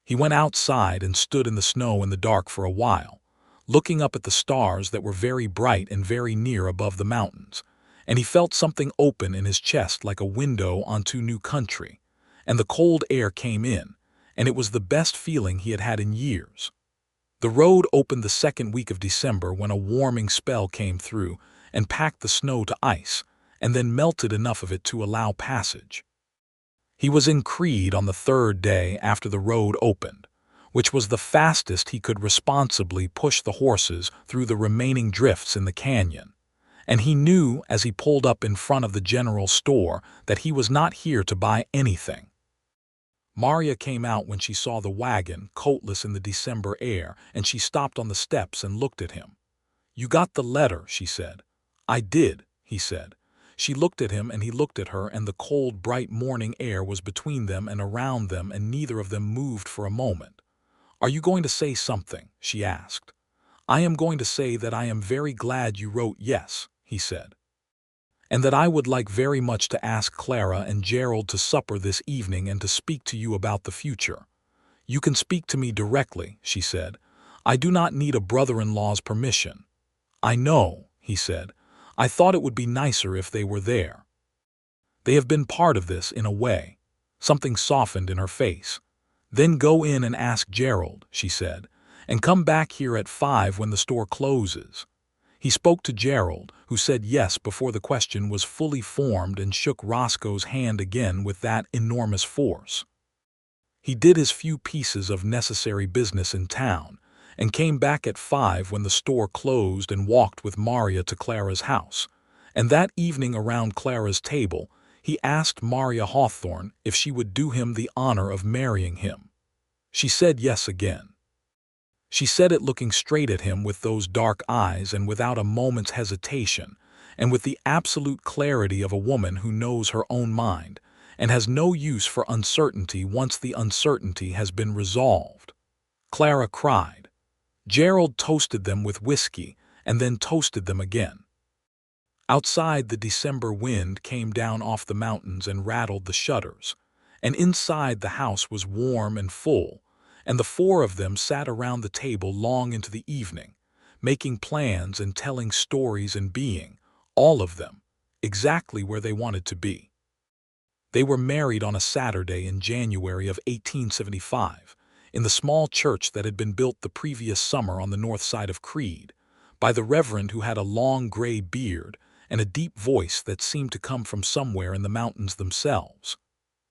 He went outside and stood in the snow in the dark for a while, looking up at the stars that were very bright and very near above the mountains, and he felt something open in his chest like a window onto new country, and the cold air came in, and it was the best feeling he had had in years. The road opened the 2nd week of December when a warming spell came through and packed the snow to ice, and then melted enough of it to allow passage. He was in Creede on the 3rd day after the road opened, which was the fastest he could responsibly push the horses through the remaining drifts in the canyon, and he knew as he pulled up in front of the general store that he was not here to buy anything. Maria came out when she saw the wagon, coatless in the December air, and she stopped on the steps and looked at him. "You got the letter," she said. "I did," he said. She looked at him and he looked at her, and the cold, bright morning air was between them and around them, and neither of them moved for a moment. "Are you going to say something?" she asked. "I am going to say that I am very glad you wrote yes," he said. "And that I would like very much to ask Clara and Gerald to supper this evening and to speak to you about the future." "You can speak to me directly," she said. "I do not need a brother-in-law's permission." "I know," he said. "I thought it would be nicer if they were there. They have been part of this, in a way." Something softened in her face. "Then go in and ask Gerald," she said, "and come back here at 5 when the store closes." He spoke to Gerald, who said yes before the question was fully formed, and shook Roscoe's hand again with that enormous force. He did his few pieces of necessary business in town, and came back at 5 when the store closed, and walked with Maria to Clara's house. And that evening around Clara's table, he asked Maria Hawthorne if she would do him the honor of marrying him. She said yes again. She said it looking straight at him with those dark eyes, and without a moment's hesitation, and with the absolute clarity of a woman who knows her own mind, and has no use for uncertainty once the uncertainty has been resolved. Clara cried. Gerald toasted them with whiskey, and then toasted them again. Outside, the December wind came down off the mountains and rattled the shutters, and inside the house was warm and full, and the four of them sat around the table long into the evening, making plans and telling stories and being, all of them, exactly where they wanted to be. They were married on a Saturday in January of 1875, in the small church that had been built the previous summer on the north side of Creed, by the Reverend, who had a long gray beard and a deep voice that seemed to come from somewhere in the mountains themselves.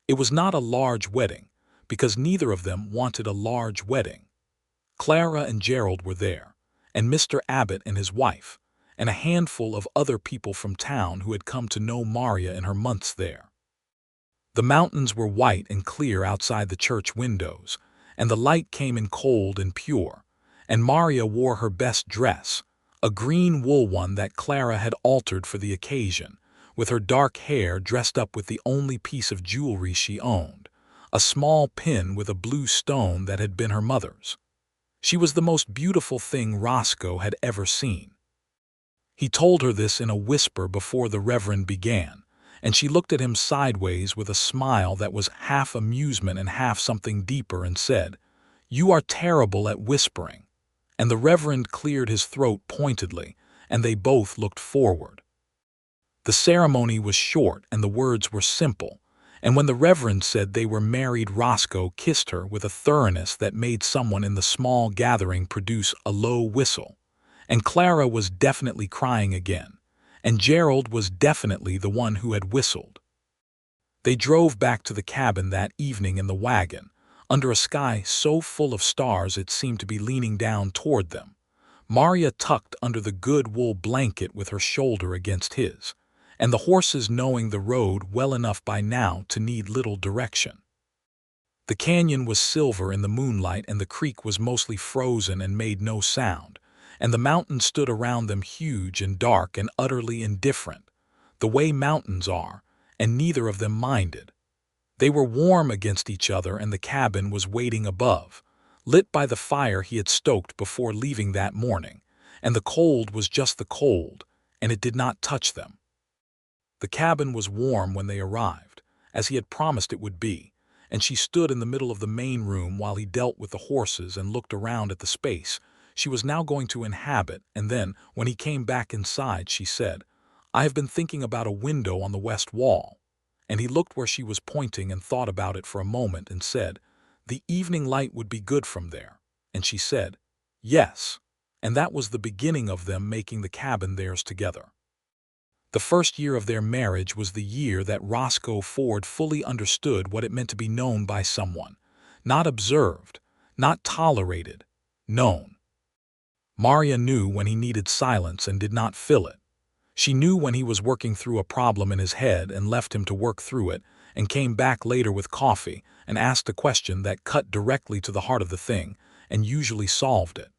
It was not a large wedding, because neither of them wanted a large wedding. Clara and Gerald were there, and Mr. Abbott and his wife, and a handful of other people from town who had come to know Maria in her months there. The mountains were white and clear outside the church windows, and the light came in cold and pure, and Maria wore her best dress, a green wool one that Clara had altered for the occasion, with her dark hair dressed up with the only piece of jewelry she owned, a small pin with a blue stone that had been her mother's. She was the most beautiful thing Roscoe had ever seen. He told her this in a whisper before the Reverend began, and she looked at him sideways with a smile that was half amusement and half something deeper, and said, "You are terrible at whispering." And the Reverend cleared his throat pointedly, and they both looked forward. The ceremony was short and the words were simple, and when the Reverend said they were married, Roscoe kissed her with a thoroughness that made someone in the small gathering produce a low whistle, and Clara was definitely crying again, and Gerald was definitely the one who had whistled. They drove back to the cabin that evening in the wagon, under a sky so full of stars it seemed to be leaning down toward them, Maria tucked under the good wool blanket with her shoulder against his, and the horses knowing the road well enough by now to need little direction. The canyon was silver in the moonlight, and the creek was mostly frozen and made no sound, and the mountains stood around them huge and dark and utterly indifferent, the way mountains are, and neither of them minded. They were warm against each other, and the cabin was waiting above, lit by the fire he had stoked before leaving that morning, and the cold was just the cold, and it did not touch them. The cabin was warm when they arrived, as he had promised it would be, and she stood in the middle of the main room while he dealt with the horses and looked around at the space she was now going to inhabit, and then, when he came back inside, she said, "I have been thinking about a window on the west wall." And he looked where she was pointing and thought about it for a moment and said, "The evening light would be good from there." And she said, "Yes." And that was the beginning of them making the cabin theirs together. The first year of their marriage was the year that Roscoe Ford fully understood what it meant to be known by someone, not observed, not tolerated, known. Maria knew when he needed silence and did not fill it. She knew when he was working through a problem in his head and left him to work through it, and came back later with coffee and asked a question that cut directly to the heart of the thing and usually solved it.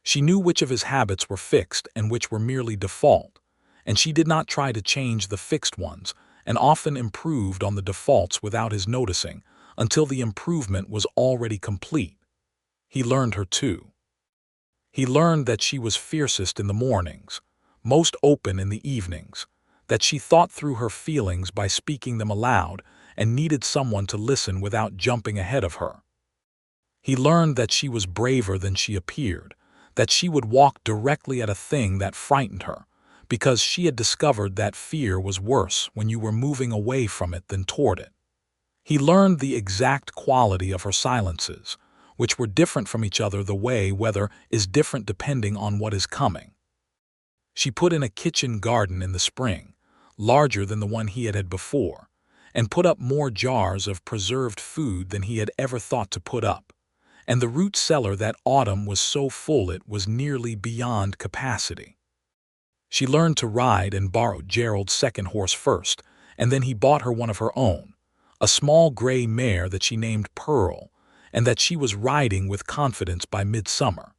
She knew which of his habits were fixed and which were merely default, and she did not try to change the fixed ones, and often improved on the defaults without his noticing, until the improvement was already complete. He learned her too. He learned that she was fiercest in the mornings, most open in the evenings, that she thought through her feelings by speaking them aloud and needed someone to listen without jumping ahead of her. He learned that she was braver than she appeared, that she would walk directly at a thing that frightened her, because she had discovered that fear was worse when you were moving away from it than toward it. He learned the exact quality of her silences, which were different from each other the way weather is different depending on what is coming. She put in a kitchen garden in the spring, larger than the one he had before, and put up more jars of preserved food than he had ever thought to put up, and the root cellar that autumn was so full it was nearly beyond capacity. She learned to ride and borrowed Gerald's second horse first, and then he bought her one of her own, a small gray mare that she named Pearl, and that she was riding with confidence by midsummer.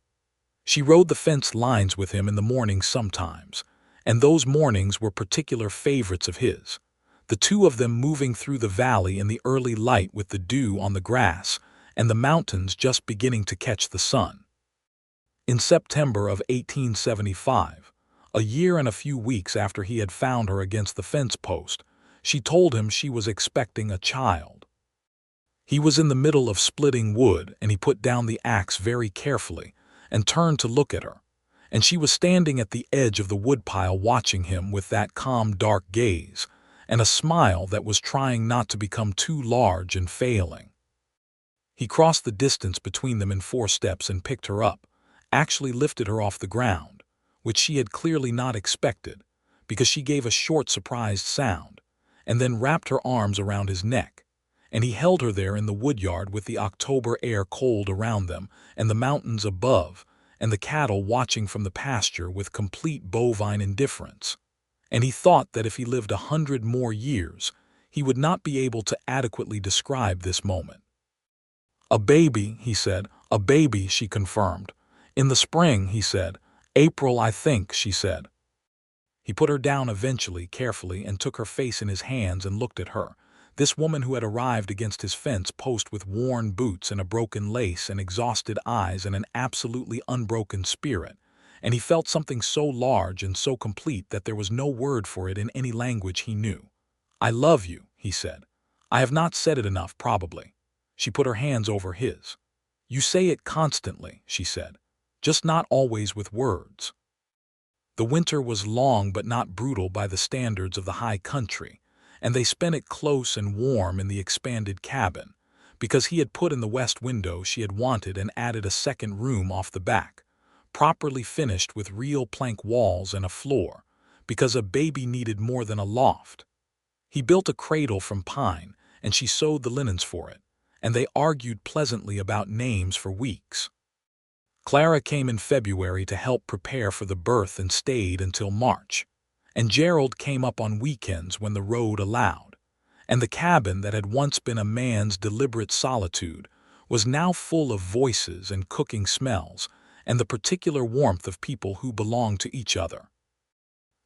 She rode the fence lines with him in the mornings sometimes, and those mornings were particular favorites of his, the two of them moving through the valley in the early light with the dew on the grass and the mountains just beginning to catch the sun. In September of 1875, a year and a few weeks after he had found her against the fence post, she told him she was expecting a child. He was in the middle of splitting wood, and he put down the axe very carefully and turned to look at her, and she was standing at the edge of the woodpile watching him with that calm, dark gaze and a smile that was trying not to become too large and failing. He crossed the distance between them in 4 steps and picked her up, actually lifted her off the ground, which she had clearly not expected, because she gave a short, surprised sound, and then wrapped her arms around his neck, and he held her there in the woodyard with the October air cold around them and the mountains above and the cattle watching from the pasture with complete bovine indifference. And he thought that if he lived 100 more years, he would not be able to adequately describe this moment. "A baby," he said. "A baby," she confirmed. "In the spring," he said. "April, I think," she said. He put her down eventually, carefully, and took her face in his hands and looked at her, this woman who had arrived against his fence post with worn boots and a broken lace and exhausted eyes and an absolutely unbroken spirit, and he felt something so large and so complete that there was no word for it in any language he knew. "I love you," he said. "I have not said it enough, probably." She put her hands over his. "You say it constantly," she said, "just not always with words." The winter was long but not brutal by the standards of the high country, and they spent it close and warm in the expanded cabin, because he had put in the west window she had wanted and added a second room off the back, properly finished with real plank walls and a floor, because a baby needed more than a loft. He built a cradle from pine, and she sewed the linens for it, and they argued pleasantly about names for weeks. Clara came in February to help prepare for the birth and stayed until March, and Gerald came up on weekends when the road allowed, and the cabin that had once been a man's deliberate solitude was now full of voices and cooking smells and the particular warmth of people who belonged to each other.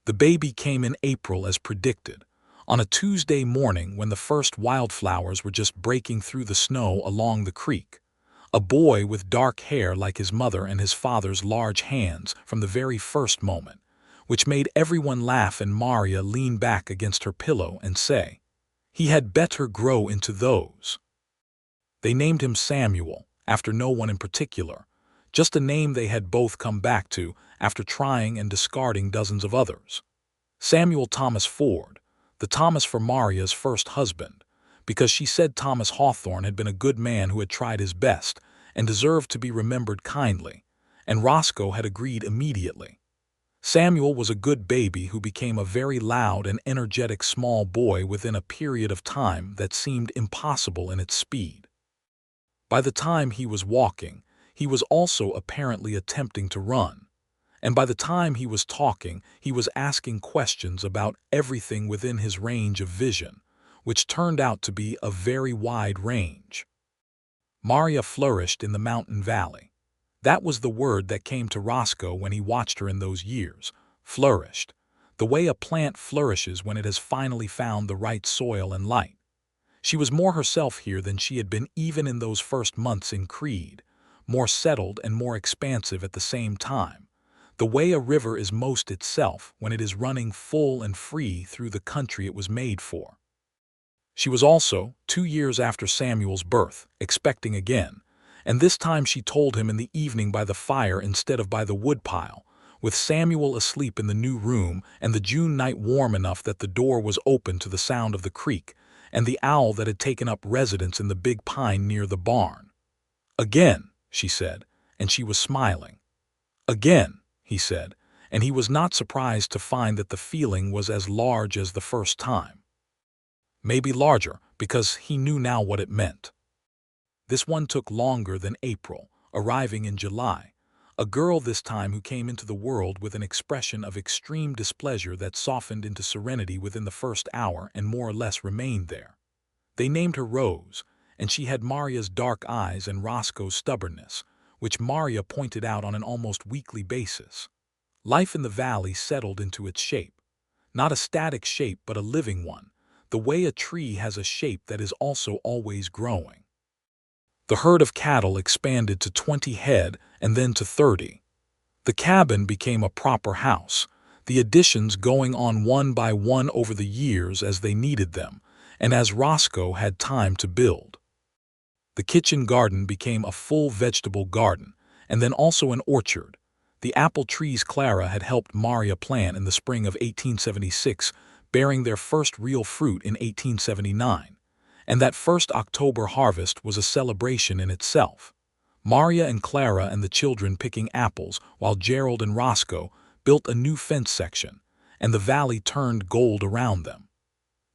The baby came in April as predicted, on a Tuesday morning when the first wildflowers were just breaking through the snow along the creek. A boy with dark hair like his mother and his father's large hands from the very first moment, which made everyone laugh and Maria lean back against her pillow and say, "He had better grow into those." They named him Samuel, after no one in particular, just a name they had both come back to after trying and discarding dozens of others. Samuel Thomas Ford, the Thomas for Maria's first husband, because she said Thomas Hawthorne had been a good man who had tried his best and deserved to be remembered kindly, and Roscoe had agreed immediately. Samuel was a good baby who became a very loud and energetic small boy within a period of time that seemed impossible in its speed. By the time he was walking, he was also apparently attempting to run, and by the time he was talking, he was asking questions about everything within his range of vision, which turned out to be a very wide range. Maria flourished in the mountain valley. That was the word that came to Roscoe when he watched her in those years, flourished. the way a plant flourishes when it has finally found the right soil and light. She was more herself here than she had been even in those first months in Creed, more settled and more expansive at the same time, the way a river is most itself when it is running full and free through the country it was made for. She was also, 2 years after Samuel's birth, expecting again, and this time she told him in the evening by the fire instead of by the woodpile, with Samuel asleep in the new room and the June night warm enough that the door was open to the sound of the creek, and the owl that had taken up residence in the big pine near the barn. "Again," she said, and she was smiling. "Again," he said, and he was not surprised to find that the feeling was as large as the first time. Maybe larger, because he knew now what it meant. This one took longer than April, arriving in July, a girl this time who came into the world with an expression of extreme displeasure that softened into serenity within the first hour and more or less remained there. They named her Rose, and she had Maria's dark eyes and Roscoe's stubbornness, which Maria pointed out on an almost weekly basis. Life in the valley settled into its shape. Not a static shape, but a living one, the way a tree has a shape that is also always growing. The herd of cattle expanded to 20 head and then to 30. The cabin became a proper house, the additions going on one by one over the years as they needed them, and as Roscoe had time to build. The kitchen garden became a full vegetable garden, and then also an orchard. The apple trees Clara had helped Maria plant in the spring of 1876, bearing their first real fruit in 1879. And that first October harvest was a celebration in itself. Maria and Clara and the children picking apples while Gerald and Roscoe built a new fence section, and the valley turned gold around them.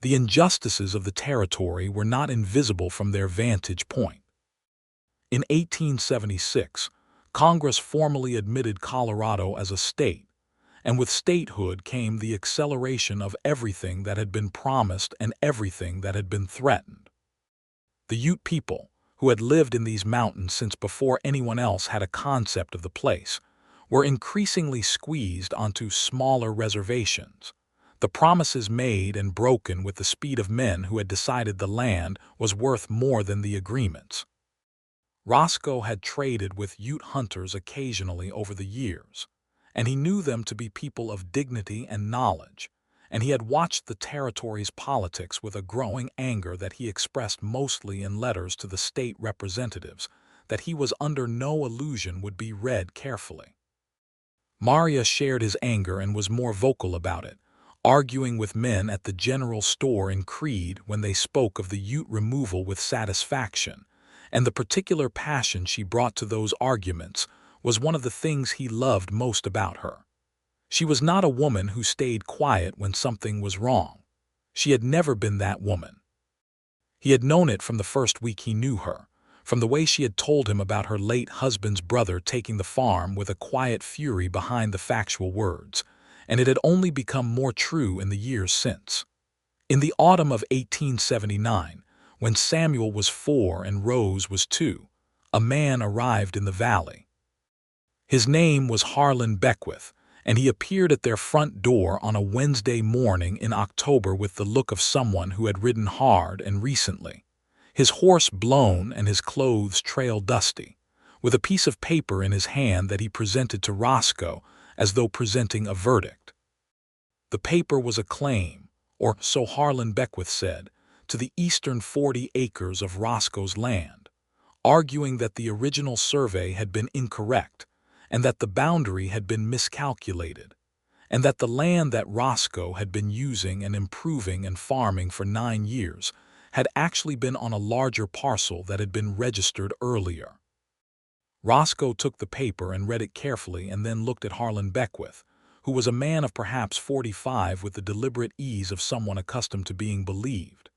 The injustices of the territory were not invisible from their vantage point. In 1876, Congress formally admitted Colorado as a state, and with statehood came the acceleration of everything that had been promised and everything that had been threatened. The Ute people, who had lived in these mountains since before anyone else had a concept of the place, were increasingly squeezed onto smaller reservations, the promises made and broken with the speed of men who had decided the land was worth more than the agreements. Roscoe had traded with Ute hunters occasionally over the years, and he knew them to be people of dignity and knowledge, and he had watched the territory's politics with a growing anger that he expressed mostly in letters to the state representatives that he was under no illusion would be read carefully. Maria shared his anger and was more vocal about it, arguing with men at the general store in Creed when they spoke of the Ute removal with satisfaction, and the particular passion she brought to those arguments was one of the things he loved most about her. She was not a woman who stayed quiet when something was wrong. She had never been that woman. He had known it from the first week he knew her, from the way she had told him about her late husband's brother taking the farm with a quiet fury behind the factual words, and it had only become more true in the years since. In the autumn of 1879, when Samuel was 4 and Rose was 2, a man arrived in the valley. His name was Harlan Beckwith, and he appeared at their front door on a Wednesday morning in October with the look of someone who had ridden hard and recently, his horse blown and his clothes trail dusty, with a piece of paper in his hand that he presented to Roscoe as though presenting a verdict. The paper was a claim, or so Harlan Beckwith said, to the eastern 40 acres of Roscoe's land, arguing that the original survey had been incorrect, and that the boundary had been miscalculated, and that the land that Roscoe had been using and improving and farming for 9 years had actually been on a larger parcel that had been registered earlier. Roscoe took the paper and read it carefully and then looked at Harlan Beckwith, who was a man of perhaps 45 with the deliberate ease of someone accustomed to being believed.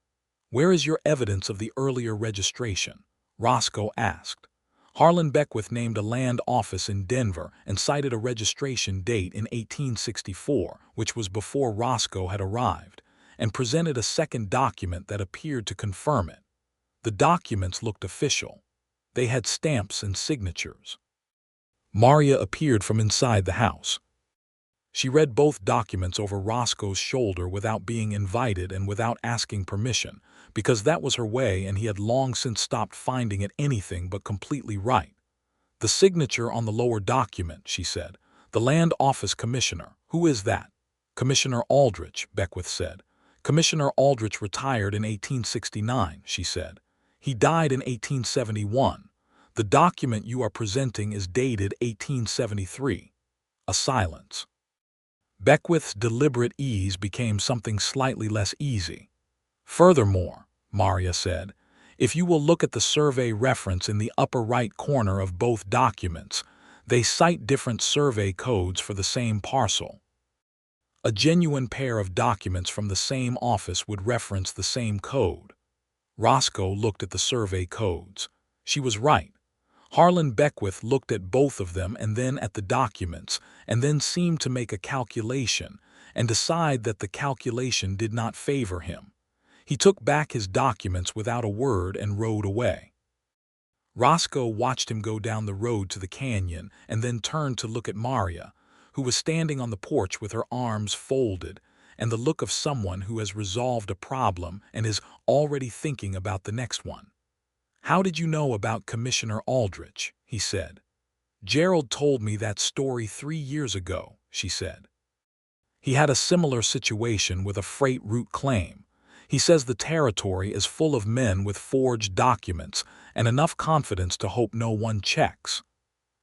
"Where is your evidence of the earlier registration?" Roscoe asked. Harlan Beckwith named a land office in Denver and cited a registration date in 1864, which was before Roscoe had arrived, and presented a second document that appeared to confirm it. The documents looked official. They had stamps and signatures. Maria appeared from inside the house. She read both documents over Roscoe's shoulder without being invited and without asking permission, because that was her way and he had long since stopped finding it anything but completely right. "The signature on the lower document," she said. "The Land Office Commissioner. Who is that?" "Commissioner Aldrich," Beckwith said. "Commissioner Aldrich retired in 1869, she said. "He died in 1871. The document you are presenting is dated 1873. A silence. Beckwith's deliberate ease became something slightly less easy. "Furthermore," Maria said, "if you will look at the survey reference in the upper right corner of both documents, they cite different survey codes for the same parcel. A genuine pair of documents from the same office would reference the same code." Roscoe looked at the survey codes. She was right. Harlan Beckwith looked at both of them and then at the documents, and then seemed to make a calculation and decide that the calculation did not favor him. He took back his documents without a word and rode away. Roscoe watched him go down the road to the canyon and then turned to look at Maria, who was standing on the porch with her arms folded and the look of someone who has resolved a problem and is already thinking about the next one. "How did you know about Commissioner Aldrich?" he said. "Gerald told me that story 3 years ago," she said. "He had a similar situation with a freight route claim. He says the territory is full of men with forged documents and enough confidence to hope no one checks."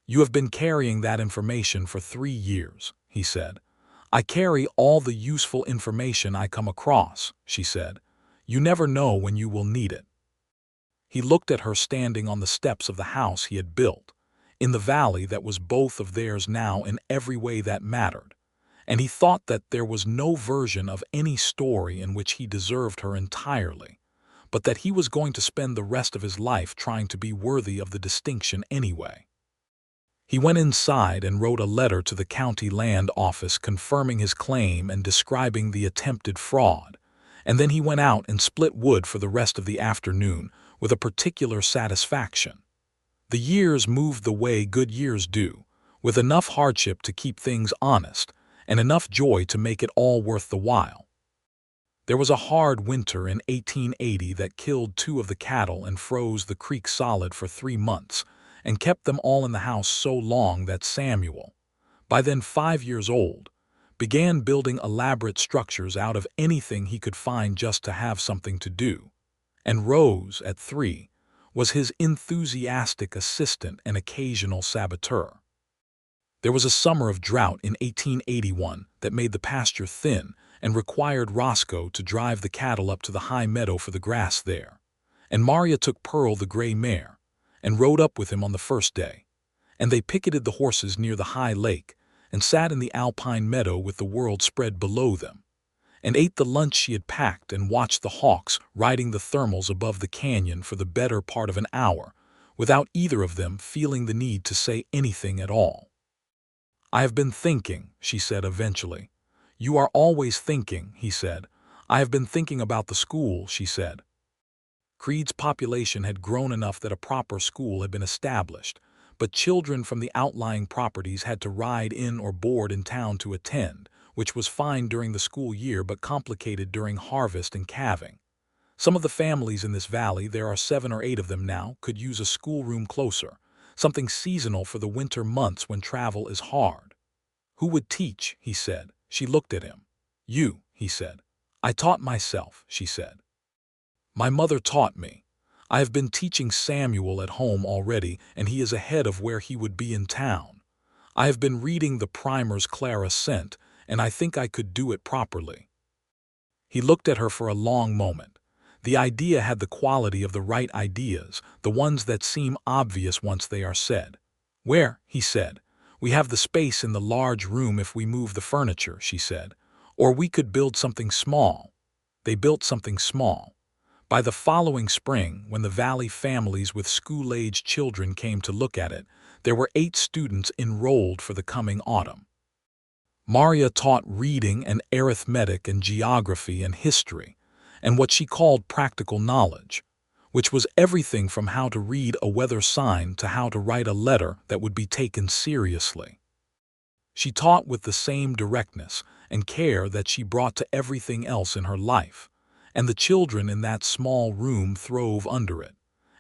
"You have been carrying that information for 3 years," he said. "I carry all the useful information I come across," she said. "You never know when you will need it." He looked at her standing on the steps of the house he had built, in the valley that was both of theirs now in every way that mattered, and he thought that there was no version of any story in which he deserved her entirely, but that he was going to spend the rest of his life trying to be worthy of the distinction anyway. He went inside and wrote a letter to the county land office confirming his claim and describing the attempted fraud, and then he went out and split wood for the rest of the afternoon with a particular satisfaction. The years moved the way good years do, with enough hardship to keep things honest and enough joy to make it all worth the while. There was a hard winter in 1880 that killed 2 of the cattle and froze the creek solid for 3 months, and kept them all in the house so long that Samuel, by then 5 years old, began building elaborate structures out of anything he could find just to have something to do, and Rose, at 3, was his enthusiastic assistant and occasional saboteur. There was a summer of drought in 1881 that made the pasture thin and required Roscoe to drive the cattle up to the high meadow for the grass there, and Maria took Pearl the gray mare and rode up with him on the first day, and they picketed the horses near the high lake and sat in the alpine meadow with the world spread below them, and ate the lunch she had packed and watched the hawks riding the thermals above the canyon for the better part of an hour without either of them feeling the need to say anything at all. "I have been thinking," she said eventually. "You are always thinking," he said. "I have been thinking about the school," she said. Creed's population had grown enough that a proper school had been established, but children from the outlying properties had to ride in or board in town to attend, which was fine during the school year but complicated during harvest and calving. Some of the families in this valley, there are 7 or 8 of them now, could use a schoolroom closer, something seasonal for the winter months when travel is hard. "Who would teach?" he said. She looked at him. "You," he said. "I taught myself," she said. "My mother taught me. I have been teaching Samuel at home already, and he is ahead of where he would be in town. I have been reading the primers Clara sent, and I think I could do it properly." He looked at her for a long moment. The idea had the quality of the right ideas, the ones that seem obvious once they are said. "Where?" he said. "We have the space in the large room if we move the furniture," she said. "Or we could build something small." They built something small. By the following spring, when the valley families with school-aged children came to look at it, there were 8 students enrolled for the coming autumn. Maria taught reading and arithmetic and geography and history, and what she called practical knowledge, which was everything from how to read a weather sign to how to write a letter that would be taken seriously. She taught with the same directness and care that she brought to everything else in her life, and the children in that small room throve under it,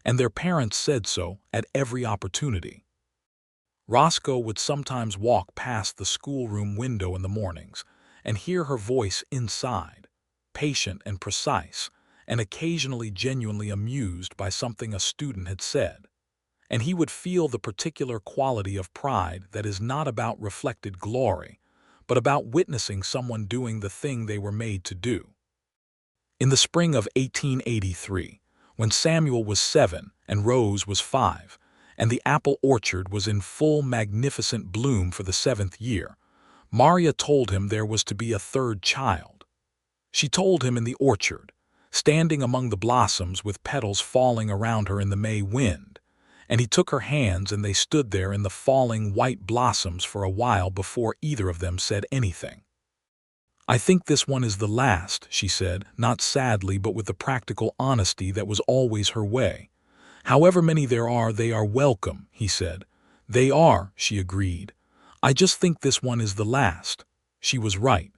and their parents said so at every opportunity. Roscoe would sometimes walk past the schoolroom window in the mornings and hear her voice inside, patient and precise, and occasionally genuinely amused by something a student had said. And he would feel the particular quality of pride that is not about reflected glory, but about witnessing someone doing the thing they were made to do. In the spring of 1883, when Samuel was 7 and Rose was 5, and the apple orchard was in full magnificent bloom for the 7th year, Maria told him there was to be a third child. She told him in the orchard, standing among the blossoms with petals falling around her in the May wind, and he took her hands and they stood there in the falling white blossoms for a while before either of them said anything. "I think this one is the last," she said, not sadly but with the practical honesty that was always her way. "However many there are, they are welcome," he said. "They are," she agreed. "I just think this one is the last." She was right.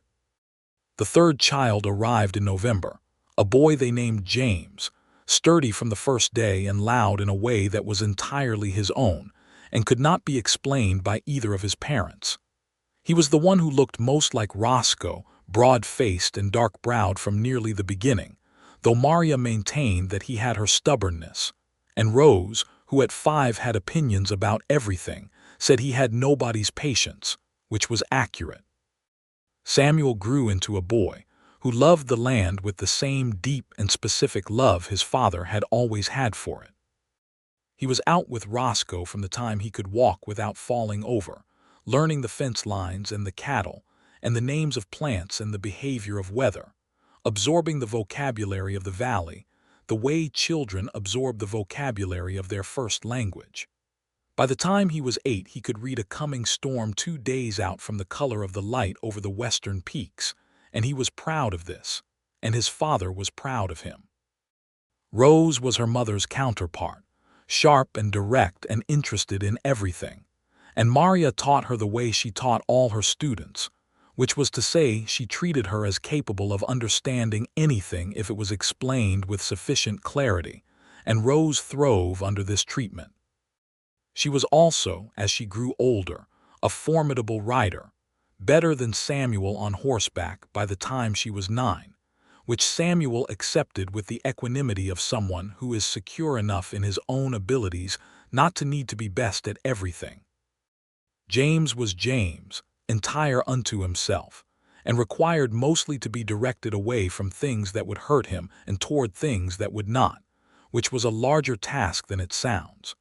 The third child arrived in November, a boy they named James, sturdy from the first day and loud in a way that was entirely his own and could not be explained by either of his parents. He was the one who looked most like Roscoe, broad-faced and dark-browed from nearly the beginning, though Maria maintained that he had her stubbornness, and Rose, who at 5 had opinions about everything, said he had nobody's patience, which was accurate. Samuel grew into a boy who loved the land with the same deep and specific love his father had always had for it. He was out with Roscoe from the time he could walk without falling over, learning the fence lines and the cattle, and the names of plants and the behavior of weather, absorbing the vocabulary of the valley, the way children absorb the vocabulary of their first language. By the time he was 8, he could read a coming storm 2 days out from the color of the light over the western peaks, and he was proud of this, and his father was proud of him. Rose was her mother's counterpart, sharp and direct and interested in everything, and Maria taught her the way she taught all her students, which was to say she treated her as capable of understanding anything if it was explained with sufficient clarity, and Rose throve under this treatment. She was also, as she grew older, a formidable rider, better than Samuel on horseback by the time she was 9, which Samuel accepted with the equanimity of someone who is secure enough in his own abilities not to need to be best at everything. James was James, entire unto himself, and required mostly to be directed away from things that would hurt him and toward things that would not, which was a larger task than it sounds.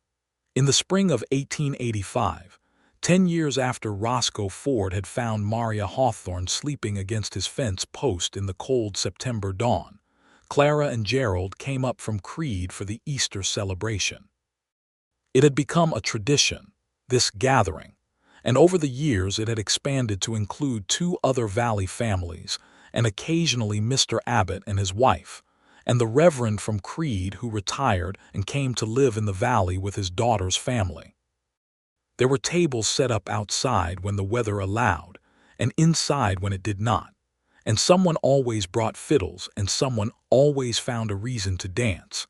In the spring of 1885, 10 years after Roscoe Ford had found Maria Hawthorne sleeping against his fence post in the cold September dawn, Clara and Gerald came up from Creed for the Easter celebration. It had become a tradition, this gathering, and over the years it had expanded to include 2 other Valley families, and occasionally Mr. Abbott and his wife, and the Reverend from Creed who retired and came to live in the valley with his daughter's family. There were tables set up outside when the weather allowed, and inside when it did not, and someone always brought fiddles and someone always found a reason to dance,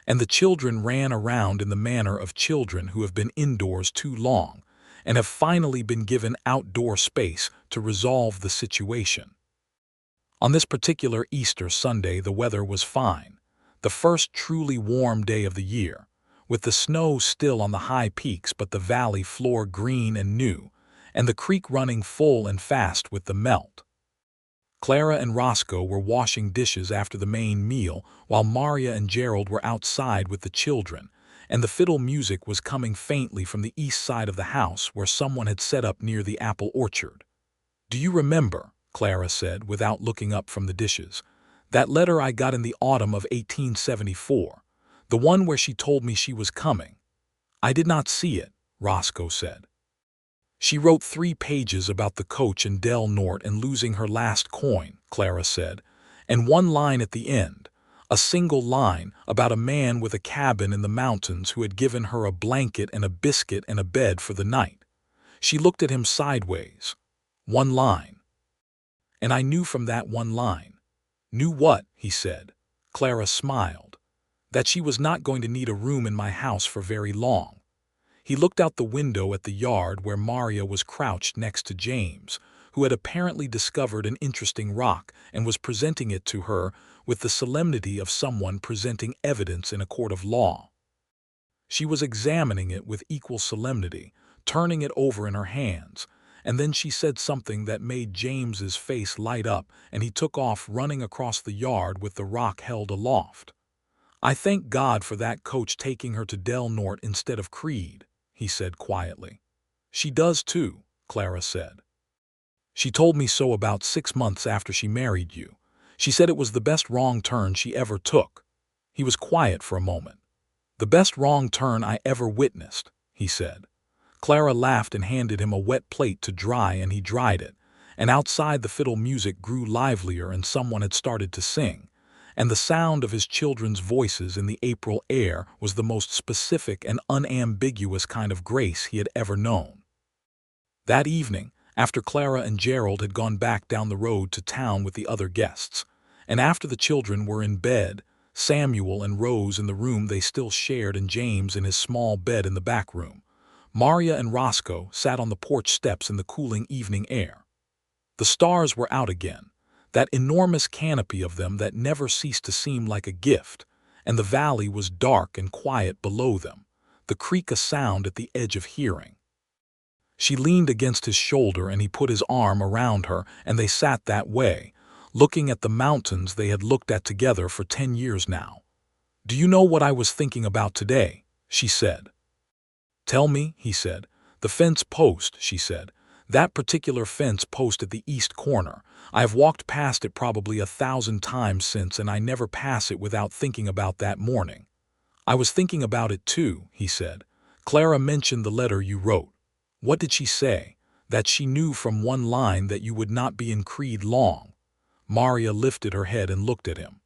and the children ran around in the manner of children who have been indoors too long and have finally been given outdoor space to resolve the situation. On this particular Easter Sunday the weather was fine, the first truly warm day of the year, with the snow still on the high peaks but the valley floor green and new, and the creek running full and fast with the melt. Clara and Roscoe were washing dishes after the main meal while Maria and Gerald were outside with the children, and the fiddle music was coming faintly from the east side of the house where someone had set up near the apple orchard. "Do you remember," Clara said without looking up from the dishes, "that letter I got in the autumn of 1874, the one where she told me she was coming?" "I did not see it," Roscoe said. "She wrote 3 pages about the coach and Del Norte and losing her last coin," Clara said, "and 1 line at the end, a single line about a man with a cabin in the mountains who had given her a blanket and a biscuit and a bed for the night. She looked at him sideways. One line. And I knew from that one line. Knew what? He said. Clara smiled. That she was not going to need a room in my house for very long. He looked out the window at the yard where Maria was crouched next to James, who had apparently discovered an interesting rock and was presenting it to her with the solemnity of someone presenting evidence in a court of law. She was examining it with equal solemnity, turning it over in her hands, and then she said something that made James's face light up, and he took off running across the yard with the rock held aloft. "I thank God for that coach taking her to Del Norte instead of Creed," he said quietly. "She does too," Clara said. "She told me so about 6 months after she married you. She said it was the best wrong turn she ever took." He was quiet for a moment. "The best wrong turn I ever witnessed," he said. Clara laughed and handed him a wet plate to dry, and he dried it, and outside the fiddle music grew livelier and someone had started to sing, and the sound of his children's voices in the April air was the most specific and unambiguous kind of grace he had ever known. That evening, after Clara and Gerald had gone back down the road to town with the other guests, and after the children were in bed, Samuel and Rose in the room they still shared and James in his small bed in the back room, Maria and Roscoe sat on the porch steps in the cooling evening air. The stars were out again, that enormous canopy of them that never ceased to seem like a gift, and the valley was dark and quiet below them, the creek a sound at the edge of hearing. She leaned against his shoulder and he put his arm around her, and they sat that way, looking at the mountains they had looked at together for 10 years now. "Do you know what I was thinking about today?" she said. "Tell me," he said. "The fence post," she said. "That particular fence post at the east corner. I have walked past it probably 1,000 times since, and I never pass it without thinking about that morning." "I was thinking about it too," he said. "Clara mentioned the letter you wrote. What did she say?" "That she knew from one line that you would not be in Creed long." Maria lifted her head and looked at him.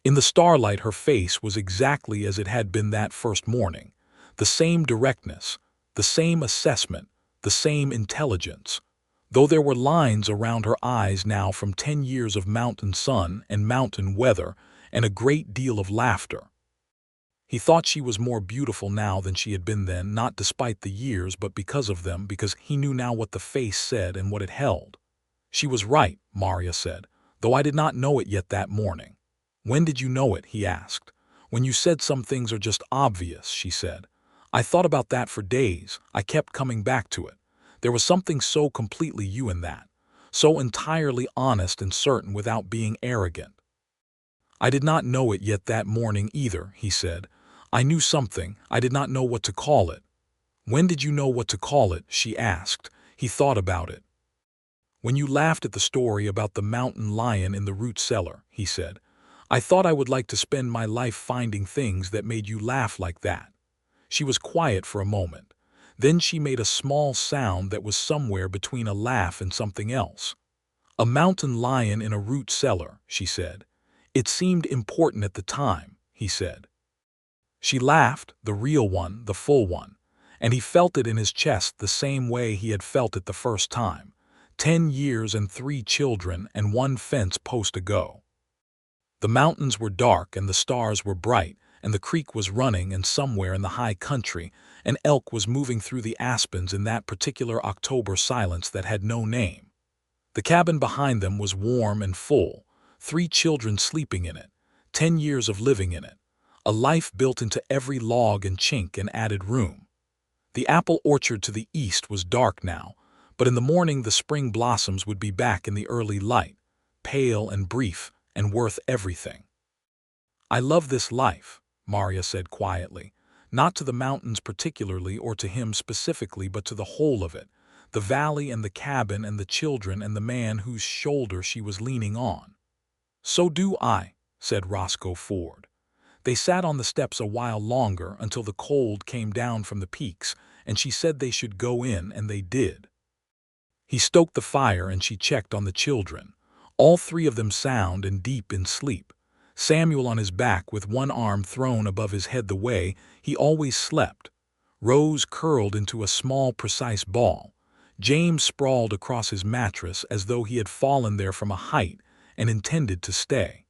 In the starlight her face was exactly as it had been that first morning. The same directness, the same assessment, the same intelligence, though there were lines around her eyes now from 10 years of mountain sun and mountain weather and a great deal of laughter. He thought she was more beautiful now than she had been then, not despite the years, but because of them, because he knew now what the face said and what it held. "She was right," Maria said, "though I did not know it yet that morning." "When did you know it?" he asked. "When you said some things are just obvious," she said. "I thought about that for days. I kept coming back to it. There was something so completely you in that, so entirely honest and certain without being arrogant." "I did not know it yet that morning either," he said. "I knew something. I did not know what to call it." "When did you know what to call it?" she asked. He thought about it. "When you laughed at the story about the mountain lion in the root cellar," he said. "I thought I would like to spend my life finding things that made you laugh like that." She was quiet for a moment. Then she made a small sound that was somewhere between a laugh and something else. "A mountain lion in a root cellar," she said. "It seemed important at the time," he said. She laughed, the real one, the full one, and he felt it in his chest the same way he had felt it the first time, 10 years and 3 children and 1 fence post ago. The mountains were dark and the stars were bright, and the creek was running, and somewhere in the high country an elk was moving through the aspens in that particular October silence that had no name. The cabin behind them was warm and full, 3 children sleeping in it, 10 years of living in it, a life built into every log and chink and added room. The apple orchard to the east was dark now, but in the morning the spring blossoms would be back in the early light, pale and brief and worth everything. "I love this life," Maria said quietly, not to the mountains particularly or to him specifically, but to the whole of it, the valley and the cabin and the children and the man whose shoulder she was leaning on. "So do I," said Roscoe Ford. They sat on the steps a while longer until the cold came down from the peaks, and she said they should go in, and they did. He stoked the fire and she checked on the children, all 3 of them sound and deep in sleep. Samuel on his back with one arm thrown above his head the way he always slept. Rose curled into a small, precise ball. James sprawled across his mattress as though he had fallen there from a height and intended to stay.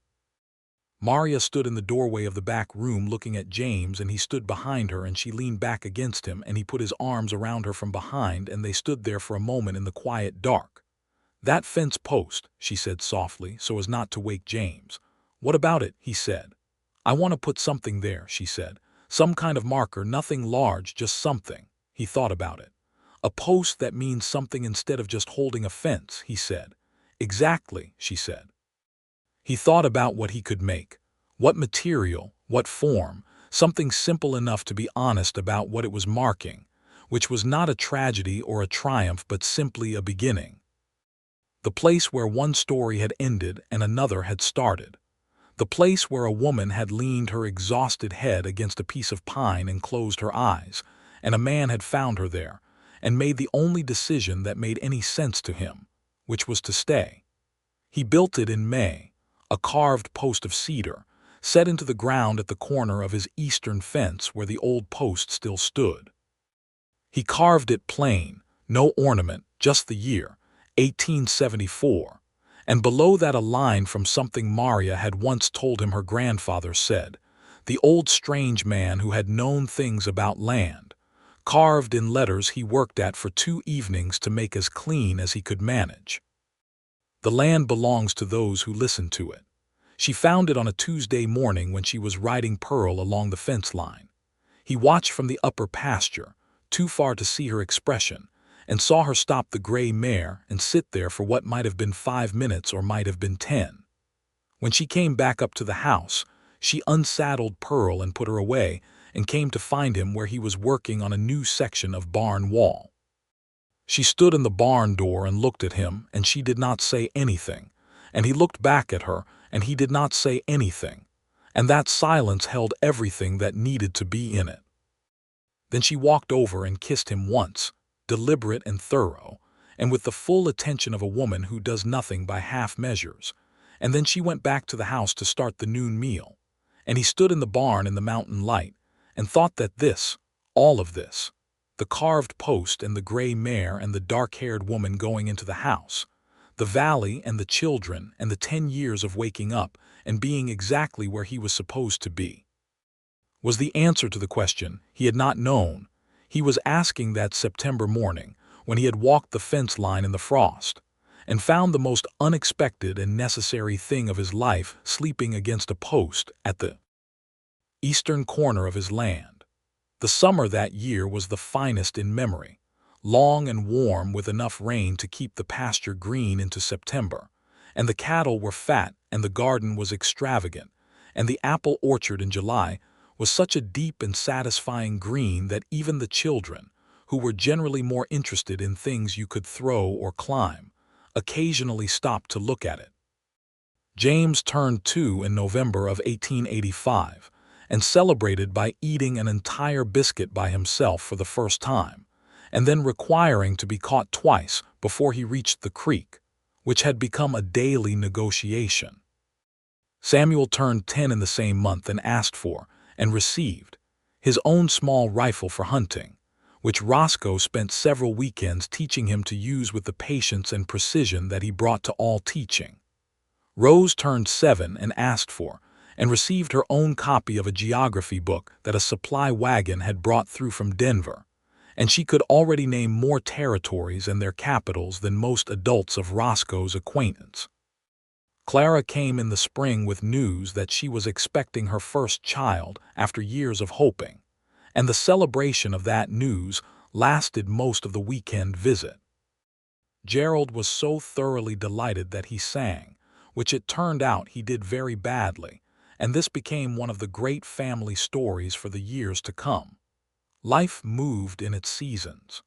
Maria stood in the doorway of the back room looking at James, and he stood behind her, and she leaned back against him, and he put his arms around her from behind, and they stood there for a moment in the quiet dark. "That fence post," she said softly, so as not to wake James. "What about it?" he said. "I want to put something there," she said. "Some kind of marker, nothing large, just something." He thought about it. "A post that means something instead of just holding a fence," he said. "Exactly," she said. He thought about what he could make. What material, what form, something simple enough to be honest about what it was marking, which was not a tragedy or a triumph but simply a beginning. The place where one story had ended and another had started. The place where a woman had leaned her exhausted head against a piece of pine and closed her eyes, and a man had found her there, and made the only decision that made any sense to him, which was to stay. He built it in May, a carved post of cedar, set into the ground at the corner of his eastern fence where the old post still stood. He carved it plain, no ornament, just the year, 1874, and below that a line from something Maria had once told him her grandfather said, the old strange man who had known things about land, carved in letters he worked at for 2 evenings to make as clean as he could manage. The land belongs to those who listen to it. She found it on a Tuesday morning when she was riding Pearl along the fence line. He watched from the upper pasture, too far to see her expression, and saw her stop the gray mare and sit there for what might have been 5 minutes or might have been 10. When she came back up to the house, she unsaddled Pearl and put her away and came to find him where he was working on a new section of barn wall. She stood in the barn door and looked at him, and she did not say anything, and he looked back at her, and he did not say anything, and that silence held everything that needed to be in it. Then she walked over and kissed him once, deliberate and thorough, and with the full attention of a woman who does nothing by half measures, and then she went back to the house to start the noon meal, and he stood in the barn in the mountain light, and thought that this, all of this, the carved post and the gray mare and the dark-haired woman going into the house, the valley and the children and the 10 years of waking up and being exactly where he was supposed to be, was the answer to the question he had not known. He was asking that September morning when he had walked the fence line in the frost and found the most unexpected and necessary thing of his life sleeping against a post at the eastern corner of his land. The summer that year was the finest in memory, long and warm with enough rain to keep the pasture green into September, and the cattle were fat and the garden was extravagant, and the apple orchard in July was such a deep and satisfying green that even the children, who were generally more interested in things you could throw or climb, occasionally stopped to look at it. James turned 2 in November of 1885, and celebrated by eating an entire biscuit by himself for the first time, and then requiring to be caught twice before he reached the creek, which had become a daily negotiation. Samuel turned 10 in the same month and asked for, and received, his own small rifle for hunting, which Roscoe spent several weekends teaching him to use with the patience and precision that he brought to all teaching. Rose turned 7 and asked for, and received her own copy of a geography book that a supply wagon had brought through from Denver, and she could already name more territories and their capitals than most adults of Roscoe's acquaintance. Clara came in the spring with news that she was expecting her first child after years of hoping, and the celebration of that news lasted most of the weekend visit. Gerald was so thoroughly delighted that he sang, which it turned out he did very badly, and this became one of the great family stories for the years to come. Life moved in its seasons.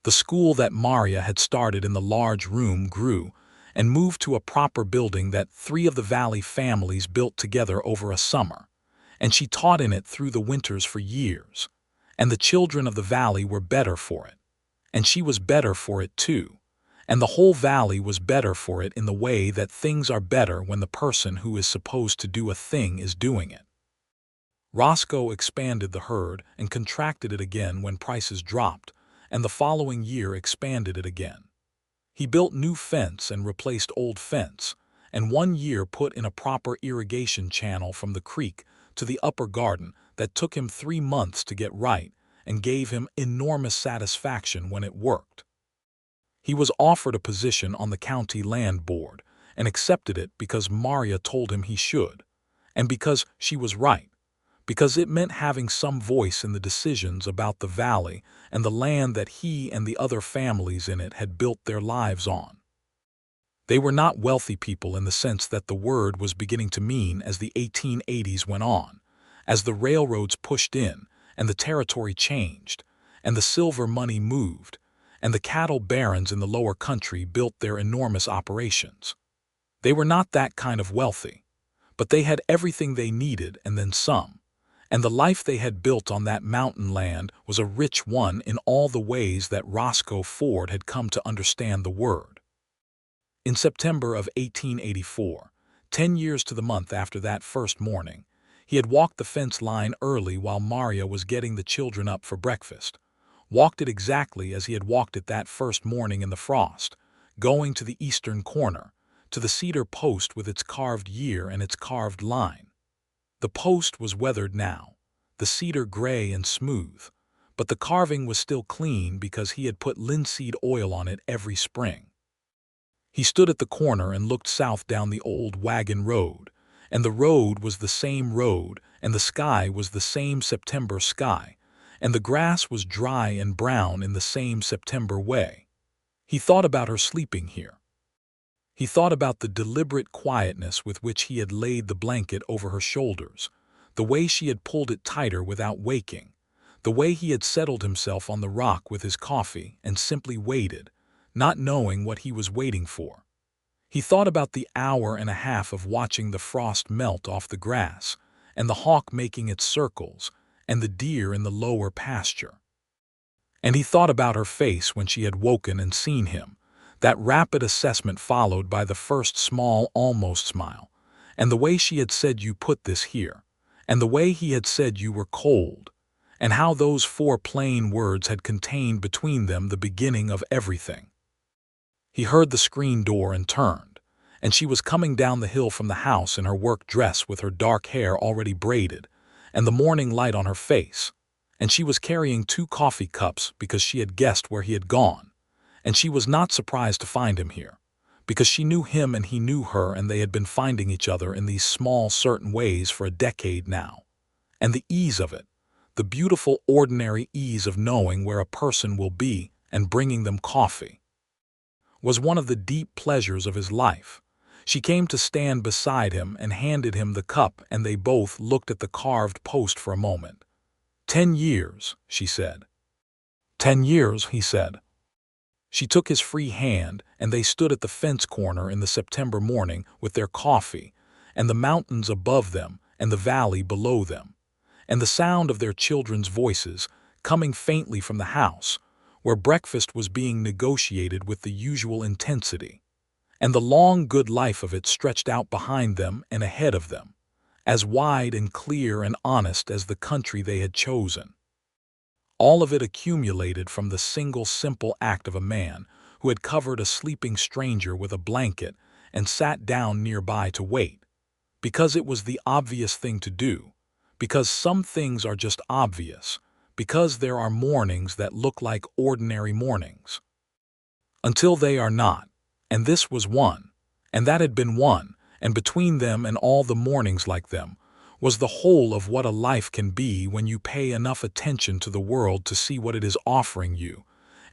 The school that Maria had started in the large room grew and moved to a proper building that 3 of the Valley families built together over a summer, and she taught in it through the winters for years, and the children of the Valley were better for it, and she was better for it too, and the whole Valley was better for it in the way that things are better when the person who is supposed to do a thing is doing it. Roscoe expanded the herd and contracted it again when prices dropped, and the following year expanded it again. He built new fence and replaced old fence, and one year put in a proper irrigation channel from the creek to the upper garden that took him 3 months to get right and gave him enormous satisfaction when it worked. He was offered a position on the county land board and accepted it because Maria told him he should, and because she was right, because it meant having some voice in the decisions about the valley and the land that he and the other families in it had built their lives on. They were not wealthy people in the sense that the word was beginning to mean as the 1880s went on, as the railroads pushed in and the territory changed, and the silver money moved, and the cattle barons in the lower country built their enormous operations. They were not that kind of wealthy, but they had everything they needed and then some, and the life they had built on that mountain land was a rich one in all the ways that Roscoe Ford had come to understand the word. In September of 1884, 10 years to the month after that first morning, he had walked the fence line early while Maria was getting the children up for breakfast, walked it exactly as he had walked it that first morning in the frost, going to the eastern corner, to the cedar post with its carved year and its carved line. The post was weathered now, the cedar gray and smooth, but the carving was still clean because he had put linseed oil on it every spring. He stood at the corner and looked south down the old wagon road, and the road was the same road, and the sky was the same September sky, and the grass was dry and brown in the same September way. He thought about her sleeping here. He thought about the deliberate quietness with which he had laid the blanket over her shoulders, the way she had pulled it tighter without waking, the way he had settled himself on the rock with his coffee and simply waited, not knowing what he was waiting for. He thought about the hour and a half of watching the frost melt off the grass, and the hawk making its circles, and the deer in the lower pasture. And he thought about her face when she had woken and seen him, that rapid assessment followed by the first small almost smile, and the way she had said you put this here, and the way he had said you were cold, and how those 4 plain words had contained between them the beginning of everything. He heard the screen door and turned, and she was coming down the hill from the house in her work dress with her dark hair already braided, and the morning light on her face, and she was carrying 2 coffee cups because she had guessed where he had gone, and she was not surprised to find him here, because she knew him and he knew her, and they had been finding each other in these small certain ways for a decade now. And the ease of it, the beautiful ordinary ease of knowing where a person will be and bringing them coffee, was one of the deep pleasures of his life. She came to stand beside him and handed him the cup, and they both looked at the carved post for a moment. 10 years, she said. 10 years, he said. She took his free hand, and they stood at the fence corner in the September morning with their coffee, and the mountains above them and the valley below them, and the sound of their children's voices coming faintly from the house, where breakfast was being negotiated with the usual intensity, and the long good life of it stretched out behind them and ahead of them, as wide and clear and honest as the country they had chosen. All of it accumulated from the single simple act of a man who had covered a sleeping stranger with a blanket and sat down nearby to wait, because it was the obvious thing to do, because some things are just obvious, because there are mornings that look like ordinary mornings, until they are not, and this was one, and that had been one, and between them and all the mornings like them was the whole of what a life can be when you pay enough attention to the world to see what it is offering you,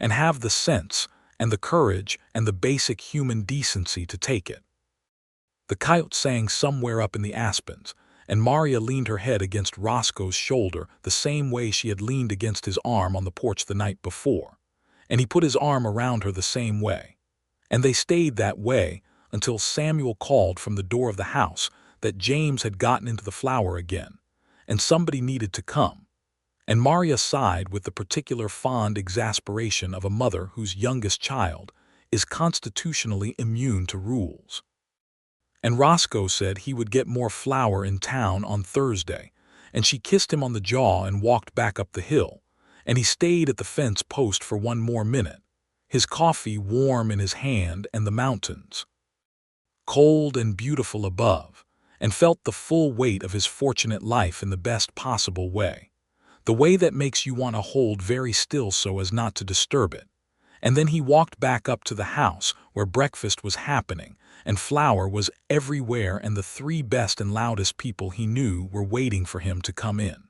and have the sense and the courage and the basic human decency to take it. The coyote sang somewhere up in the aspens, and Maria leaned her head against Roscoe's shoulder the same way she had leaned against his arm on the porch the night before, and he put his arm around her the same way, and they stayed that way until Samuel called from the door of the house that James had gotten into the flour again, and somebody needed to come, and Maria sighed with the particular fond exasperation of a mother whose youngest child is constitutionally immune to rules. And Roscoe said he would get more flour in town on Thursday, and she kissed him on the jaw and walked back up the hill, and he stayed at the fence post for 1 more minute, his coffee warm in his hand and the mountains cold and beautiful above, and felt the full weight of his fortunate life in the best possible way, the way that makes you want to hold very still so as not to disturb it. And then he walked back up to the house where breakfast was happening, and flour was everywhere, and the three best and loudest people he knew were waiting for him to come in.